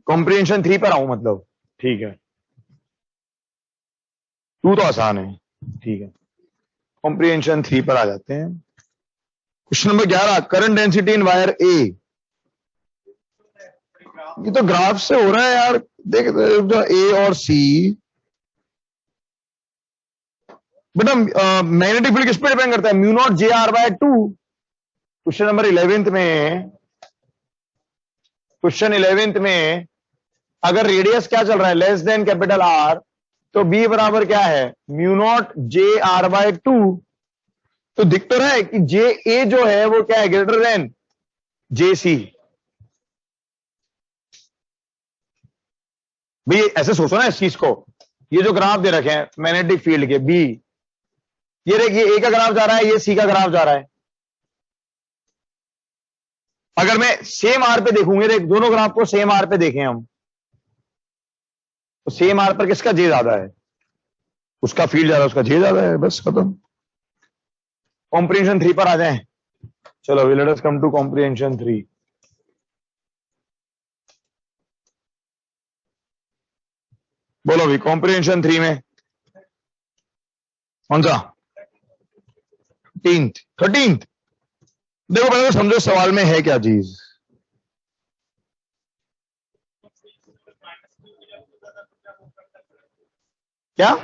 कॉम्प्रिहेंशन 3 पर आऊं मतलब, ठीक है। 2 तो आसान है, ठीक है। कॉम्प्रिहेंशन 3 पर आ जाते हैं। Question number 11, current density in wire A. ये तो ग्राफ से हो रहा है यार, देख ए और सी। बेटा मैग्नेटिक फील्ड किस पे डिपेंड करता है? Mu naught J R by 2। Question number 11th में, क्वेश्चन 11th में अगर रेडियस क्या चल रहा है, लेस देन कैपिटल आर, तो बी बराबर क्या है? Mu naught J R by 2। तो दिख तो रहा है कि जे ए जो है वो क्या है? ग्रेटर देन जे सी। भाई ऐसे सोचो ना इस चीज को, ये जो ग्राफ दे रखे हैं मैग्नेटिक फील्ड के बी, ये देखिए ए का ग्राफ जा रहा है, ये सी का ग्राफ जा रहा है। अगर मैं सेम आर पे देखूंगे, देख दोनों ग्राफ को सेम आर पे देखें हम, तो सेम आर पर किसका जे ज्यादा है? उसका फील्ड ज्यादा, उसका जे ज्यादा है, बस खत्म। कॉम्प्रिहेंशन 3 पर आ जाएं। चलो let us come to comprehension 3। बोलो भी कॉम्प्रिहेंशन 3 में कौन सा? 13th। देखो पहले तो समझो सवाल में है क्या चीज। क्या?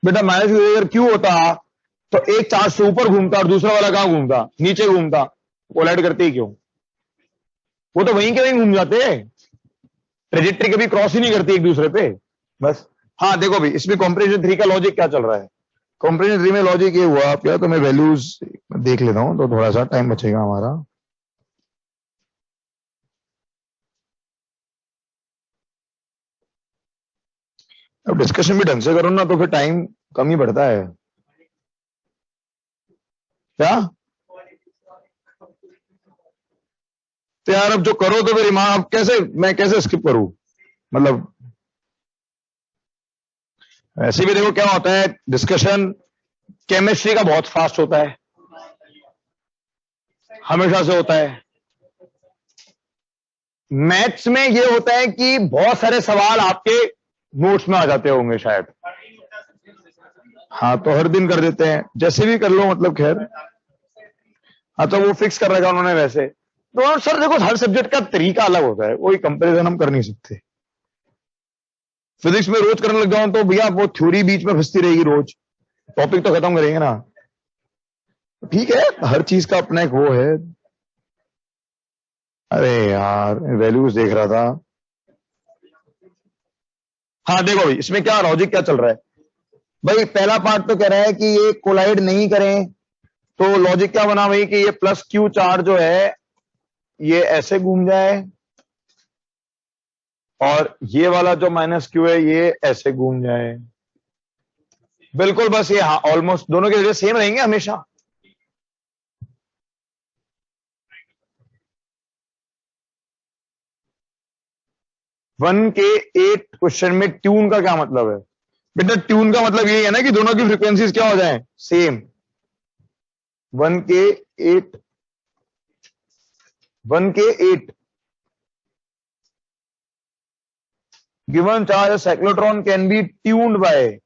बेटा माइनस अगर क्यू होता तो एक चार्ज से ऊपर घूमता और दूसरा वाला कहां घूमता? नीचे घूमता। कोलाइड करते ही क्यों? वो तो वहीं के वहीं घूम जाते, ट्रेजेक्टरी कभी क्रॉस ही नहीं करती एक दूसरे पे, बस। हाँ देखो भाई, इसमें कॉम्प्रिहेंशन 3 का लॉजिक क्या चल रहा है? कॉम्प्रिहेंशन 3 में लॉजिक ये हुआ क्या, तो मैं वैल्यूज देख लेता हूं तो थोड़ा सा टाइम बचेगा हमारा। अब डिस्कशन भी ढंग से करो ना, तो फिर टाइम कम ही बढ़ता है। क्या? तो यार अब जो करो तो फिर ईमान, अब कैसे मैं कैसे स्किप करूं? मतलब ऐसे भी देखो क्या होता है, डिस्कशन केमिस्ट्री का बहुत फास्ट होता है, हमेशा से होता है। मैथ्स में ये होता है कि बहुत सारे सवाल आपके नोट्स में आ जाते होंगे शायद। हाँ तो हर दिन कर देते हैं, जैसे भी कर लो, मतलब खैर। हाँ तो वो फिक्स कर रखा उन्होंने वैसे। तो सर देखो हर सब्जेक्ट का तरीका अलग होता है, वही कंपैरिजन हम कर नहीं सकते। फिजिक्स में रोज करने लग जाऊं तो भैया वो थ्योरी बीच में फंसती रहेगी, रोज टॉपिक तो खत्म करेंगे ना। ठीक है, हर चीज का अपना एक वो है। अरे यार वैल्यूज देख रहा था। हाँ देखो भाई, इसमें क्या लॉजिक क्या चल रहा है भाई? पहला पार्ट तो कह रहा है कि ये कोलाइड नहीं करें, तो लॉजिक क्या बना भाई कि ये प्लस क्यू चार्ज जो है ये ऐसे घूम जाए, और ये वाला जो माइनस क्यू है ये ऐसे घूम जाए। बिल्कुल, बस ये हाँ ऑलमोस्ट दोनों के जरिए सेम रहेंगे हमेशा। वन के 8 क्वेश्चन में ट्यून का क्या मतलब है? बेटा ट्यून का मतलब यही है ना कि दोनों की फ्रीक्वेंसीज क्या हो जाए? सेम। 1 के 8 given charge cyclotron can be tuned by.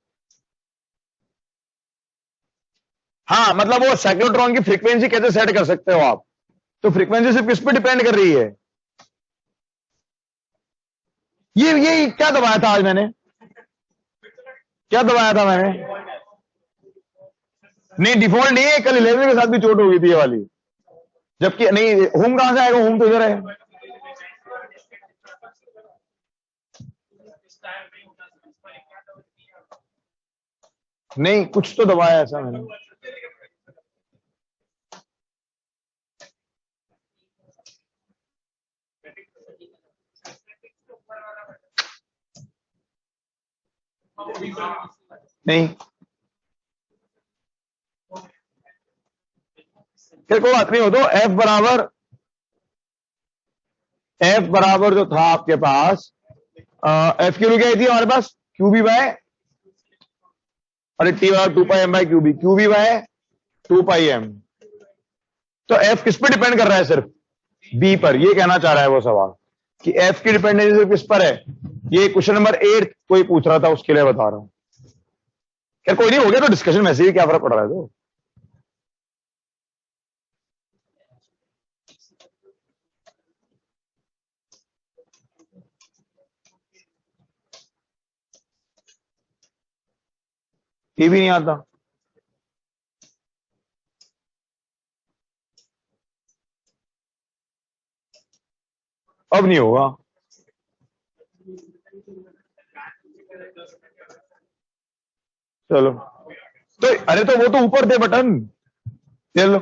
हाँ मतलब वो साइक्लोट्रॉन की फ्रीक्वेंसी कैसे सेट कर सकते हो आप? तो फ्रीक्वेंसी सिर्फ किस पे डिपेंड कर रही है? ये क्या दबाया था आज मैंने? क्या दबाया था मैंने? नहीं डिफॉल्ट नहीं है, कल 11 के साथ भी चोट हो गई थी ये वाली। जबकि नहीं, होम कहां से आएगा? होम तो इधर है। नहीं कुछ तो दबाया ऐसा मैंने। नहीं फिर कोई बात नहीं हो, तो एफ बराबर जो था आपके पास, एफ की वैल्यू क्या थी हमारे पास? क्यू बी बाय, अरे टी बराबर 2 pi M by Q B, q B by 2 pi M. तो एफ किस पे डिपेंड कर रहा है? सिर्फ बी पर। ये कहना चाह रहा है वो सवाल कि एफ की डिपेंडेंसी सिर्फ किस पर है? ये क्वेश्चन नंबर 8 कोई पूछ रहा था, उसके लिए बता रहा हूं। क्या कोई नहीं, हो गया तो डिस्कशन में से, क्या फर्क पड़ रहा है? तो ये भी नहीं आता, अब नहीं होगा। चलो तो, अरे तो वो तो ऊपर थे बटन, चलो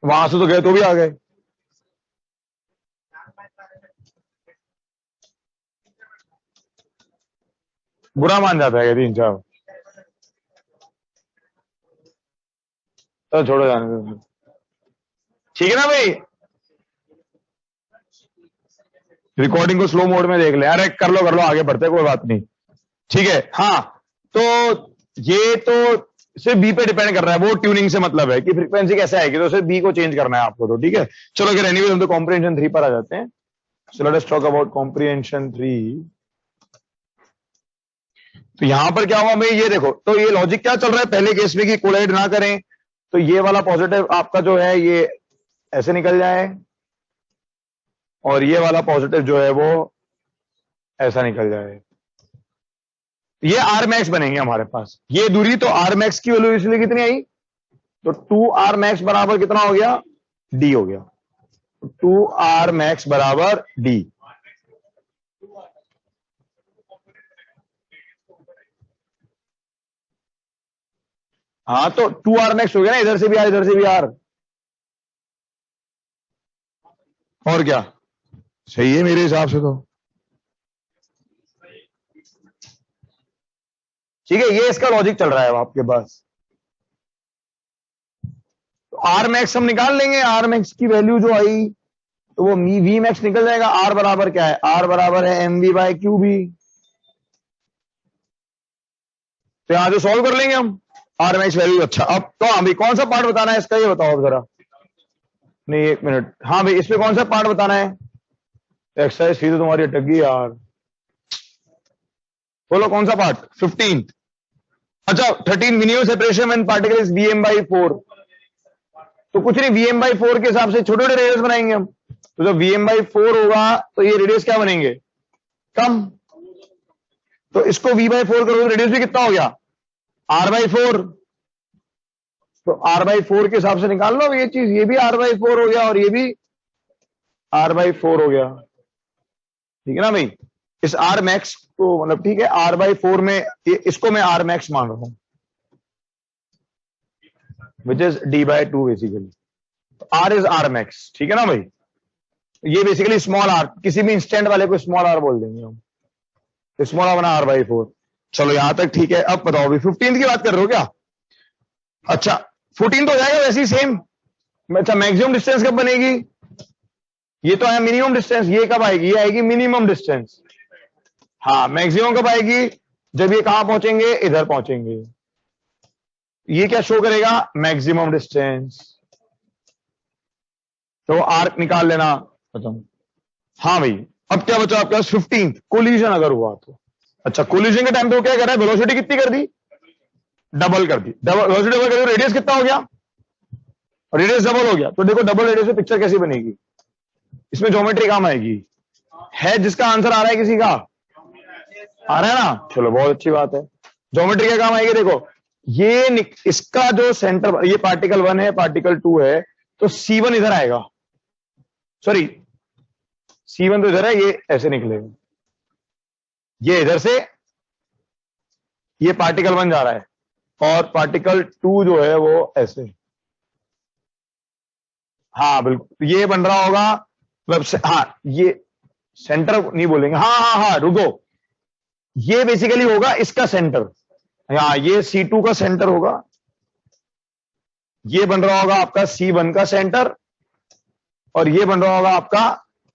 वहां से तो गए तो भी आ गए। बुरा मान जाता है 3 4। तो छोड़ो, जाने दो, ठीक है ना भाई। रिकॉर्डिंग को स्लो मोड में देख ले, अरे कर लो आगे बढ़ते, कोई बात नहीं, ठीक है। हाँ तो ये तो सिर्फ बी पे डिपेंड कर रहा है, वो ट्यूनिंग से मतलब है कि फ्रीक्वेंसी कैसे आएगी, तो सिर्फ बी को चेंज करना है आपको, तो ठीक है। चलो अगर एनीवे हम तो कॉम्प्रिहेंशन 3 पर आ जाते हैं। So let us talk about comprehension 3। तो यहां पर क्या हुआ भाई, ये देखो, तो ये लॉजिक क्या चल रहा है पहले केस में कि कोलाइड ना करें, तो ये वाला पॉजिटिव आपका जो है ये ऐसे निकल जाए, और ये वाला पॉजिटिव जो है वो ऐसा निकल जाए। ये आर मैक्स बनेंगे हमारे पास, ये दूरी, तो आर मैक्स की वैल्यू इसलिए कितनी आई, तो 2r मैक्स बराबर कितना हो गया, d हो गया। 2r मैक्स बराबर d। हाँ तो 2r मैक्स हो गया ना, इधर से भी r, इधर से भी r, और क्या सही है मेरे हिसाब से तो, ठीक है। ये इसका लॉजिक चल रहा है आपके पास। तो आर मैक्स हम निकाल लेंगे, आर मैक्स की वैल्यू जो आई, तो वो वी मैक्स निकल जाएगा। आर बराबर क्या है, आर बराबर है M V by Q B. तो यहां से सॉल्व कर लेंगे हम आर मैक्स वैल्यू। अच्छा अब तो हाँ भाई, कौन सा पार्ट बताना है इसका, ये बताओ अब जरा। नहीं एक मिनट, हाँ भाई इसमें कौन सा पार्ट बताना है, एक्सरसाइज फी तो तुम्हारी अटक गई यार, बोलो कौन सा पार्ट, 15। अच्छा 13, minimum separation when particle is Vm/4। तो कुछ नहीं, Vm/4 के हिसाब से छोटे छोटे रेडियस बनाएंगे हम। तो जब Vm/4 होगा तो ये रेडियस क्या बनेंगे, कम। तो इसको V/4 करोगे तो रेडियस भी कितना हो गया, R/4। तो R/4 के हिसाब से निकाल लो ये चीज, ये भी R/4 हो गया और ये भी R/4 हो गया, ठीक है ना भाई। इस R मैक्स को मतलब ठीक है, R/4 में इसको मैं R मैक्स मान रहा हूं, विच इज D/2 बेसिकली। तो R इज R मैक्स, ठीक है ना भाई। ये बेसिकली स्मॉल r, किसी भी इंस्टेंट वाले को स्मॉल r बोल देंगे हम, स्मॉल r बना R/4। चलो यहां तक ठीक है। अब बताओ अभी 15 की बात कर रहे हो क्या, अच्छा 14 तो हो जाएगा वैसे ही सेम। अच्छा मैक्सिमम डिस्टेंस कब बनेगी, ये तो है मिनिमम डिस्टेंस, ये कब आएगी, ये आएगी मिनिमम डिस्टेंस। हाँ मैक्सिमम कब आएगी, जब ये कहां पहुंचेंगे, इधर पहुंचेंगे। ये क्या शो करेगा, मैक्सिमम डिस्टेंस। तो आर्क निकाल लेना खत्म। हाँ भाई अब क्या बचा आपके पास, 15 कोलिजन अगर हुआ तो। अच्छा कोलिजन के टाइम पे वो क्या कर रहा है, वेलोसिटी कितनी कर दी, डबल कर दी, डबल वेलोसिटी डबल कर दी, रेडियस कितना हो गया, रेडियस डबल हो गया। तो देखो डबल रेडियस में पिक्चर कैसी बनेगी, इसमें ज्योमेट्री काम आएगी, है जिसका आंसर आ रहा है किसी का, आ रहा है ना, चलो बहुत अच्छी बात है। ज्योमेट्री क्या काम आएगी, देखो ये इसका जो सेंटर, ये पार्टिकल 1 है, पार्टिकल 2 है, तो C1 इधर आएगा, सॉरी C1 तो इधर है, ये ऐसे निकलेगा, ये इधर से ये पार्टिकल 1 जा रहा है, और पार्टिकल 2 जो है वो ऐसे, हाँ बिल्कुल ये बन रहा होगा, मतलब हाँ ये सेंटर नहीं बोलेंगे, हाँ हाँ हाँ रुको, ये बेसिकली होगा इसका सेंटर, हाँ ये C2 का सेंटर होगा, ये बन रहा होगा आपका C1 का सेंटर, और ये बन रहा होगा आपका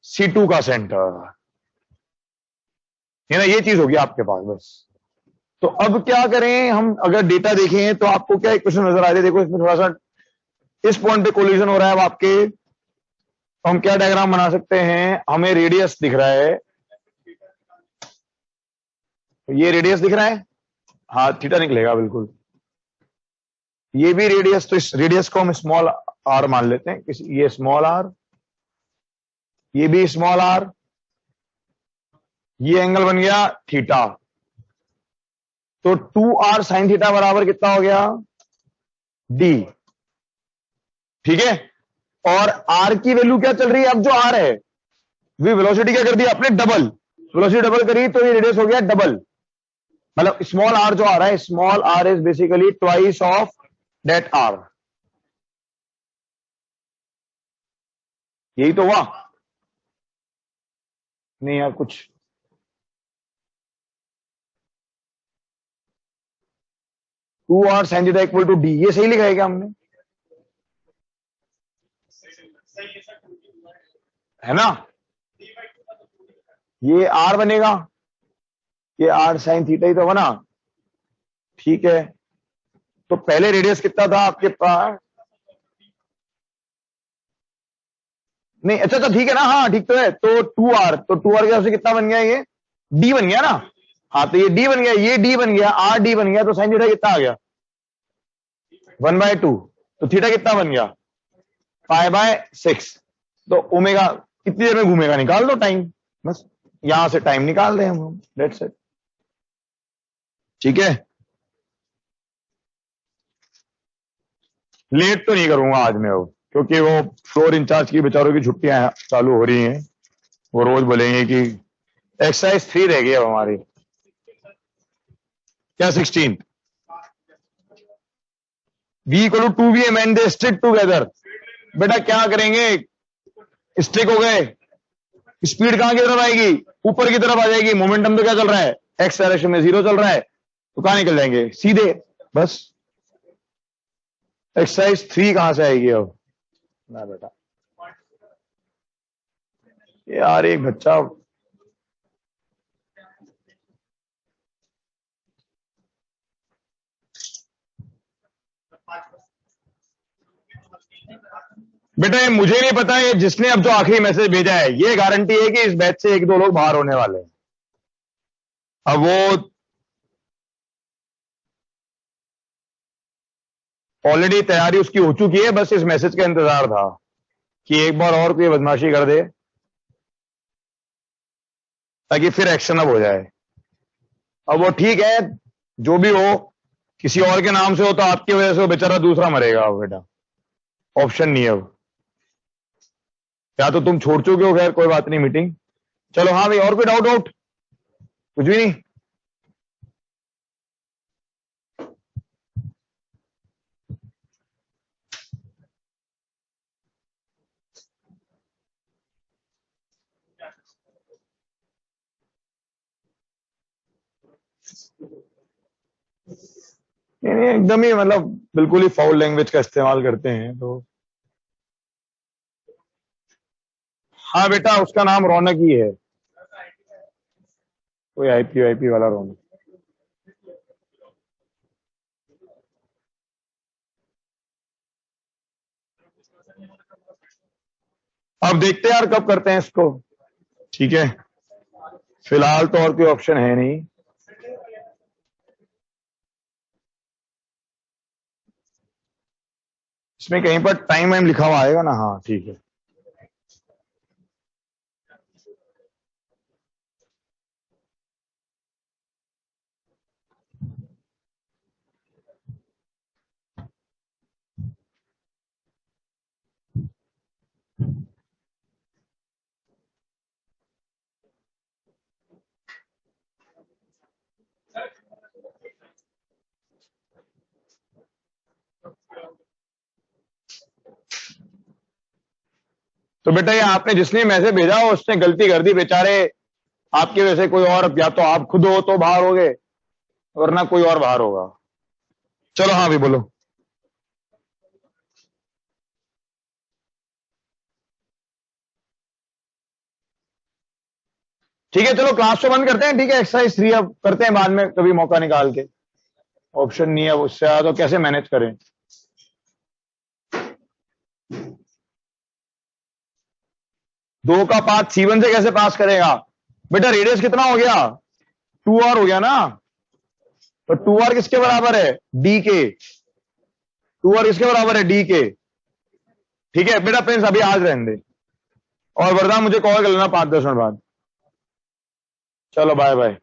C2 का सेंटर, है ना, ये चीज होगी आपके पास बस। तो अब क्या करें हम, अगर डेटा देखें तो आपको क्या एक क्वेश्चन नजर आ रहा है, देखो इसमें थोड़ा सा इस पॉइंट पे कोलिजन हो रहा है अब आपके, तो हम क्या डायग्राम बना सकते हैं, हमें रेडियस दिख रहा है, तो ये रेडियस दिख रहा है, हाँ थीटा निकलेगा बिल्कुल। ये भी रेडियस, तो इस रेडियस को हम स्मॉल आर मान लेते हैं, ये स्मॉल आर, ये भी स्मॉल आर, ये एंगल बन गया थीटा। तो 2r साइन थीटा बराबर कितना हो गया, डी। ठीक है, और r की वैल्यू क्या चल रही है, अब जो r है वी वेलोसिटी क्या कर दिया आपने, डबल, वेलोसिटी डबल करी तो ये रेडियस हो गया डबल, मतलब स्मॉल r जो आ रहा है, small r is basically twice of that r। यही तो हुआ नहीं यार कुछ, two R sine theta equal to D, ये सही लिखा है क्या हमने, है ना, ये आर बनेगा, ये आर साइन थीटा ही तो बना। ठीक है, तो पहले रेडियस कितना था आपके पास, नहीं अच्छा अच्छा ठीक है ना, हाँ ठीक तो है, तो 2r, तो 2r के हिसाब से कितना बन गया, ये d बन गया ना, हाँ तो ये d बन गया, ये d बन गया, r d बन गया, तो साइन थीटा कितना आ गया 1/2, तो थीटा कितना बन गया π/6। तो ओमेगा कितनी देर में घूमेगा निकाल दो टाइम, बस यहां से टाइम निकाल रहे हैं हम, दैट्स इट। ठीक है, लेट तो नहीं करूंगा आज मैं अब, क्योंकि वो फ्लोर इंचार्ज की बेचारों की छुट्टियां चालू हो रही हैं, वो रोज बोलेंगे कि एक्सरसाइज 3 रह गई अब हमारी, क्या 16, v equal to 2vm and they stick together. बेटा क्या करेंगे, स्टिक हो गए, स्पीड कहां की तरफ आएगी, ऊपर की तरफ आ जाएगी, मोमेंटम तो क्या चल रहा है, एक्स डायरेक्शन में 0 चल रहा है, तो कहां निकल जाएंगे सीधे, बस। एक्सरसाइज 3 कहां से आएगी अब ना बेटा, यार एक बच्चा, बेटा ये मुझे नहीं पता, ये जिसने अब जो आखिरी मैसेज भेजा है, ये गारंटी है कि इस बैच से 1-2 लोग बाहर होने वाले हैं। अब वो ऑलरेडी तैयारी उसकी हो चुकी है, बस इस मैसेज का इंतजार था कि एक बार और कोई बदमाशी कर दे ताकि फिर एक्शन अप हो जाए। अब वो ठीक है, जो भी हो, किसी और के नाम से हो तो आपकी वजह से वो बेचारा दूसरा मरेगा। अब बेटा ऑप्शन नहीं है अब, या तो तुम छोड़ चुके हो, खैर कोई बात नहीं मीटिंग। चलो हाँ भाई, और कोई डाउट आउट, कुछ भी नहीं। नहीं एकदम ही मतलब बिल्कुल ही फाउल लैंग्वेज का इस्तेमाल करते हैं तो। हाँ बेटा उसका नाम रौनक ही है, कोई आईपी वाईपी वाला रौनक। अब देखते हैं यार कब करते हैं इसको। ठीक है, फिलहाल तो और कोई ऑप्शन है नहीं। इसमें कहीं पर टाइम वाइम लिखा हुआ आएगा ना, हाँ ठीक है। तो बेटा ये आपने जिसने मैसेज भेजा हो उसने गलती कर दी बेचारे, आपकी वजह से कोई और, या तो आप खुद हो तो बाहर हो गए, वरना कोई और बाहर होगा। चलो हाँ भी बोलो। ठीक है चलो क्लास को बंद करते हैं, ठीक है, एक्सरसाइज 3 अब करते हैं बाद में कभी मौका निकाल के, ऑप्शन नहीं है उससे ज्यादा तो कैसे मैनेज करें। 2 का पाथ C1 से कैसे पास करेगा, बेटा रेडियस कितना हो गया 2r हो गया ना, तो 2r किसके बराबर है, डी के। 2r किसके बराबर है, डी के। ठीक है बेटा फ्रेंड्स, अभी आज रहने दे, और वरदान मुझे कॉल कर लेना 5-10 मिनट बाद। चलो बाय बाय।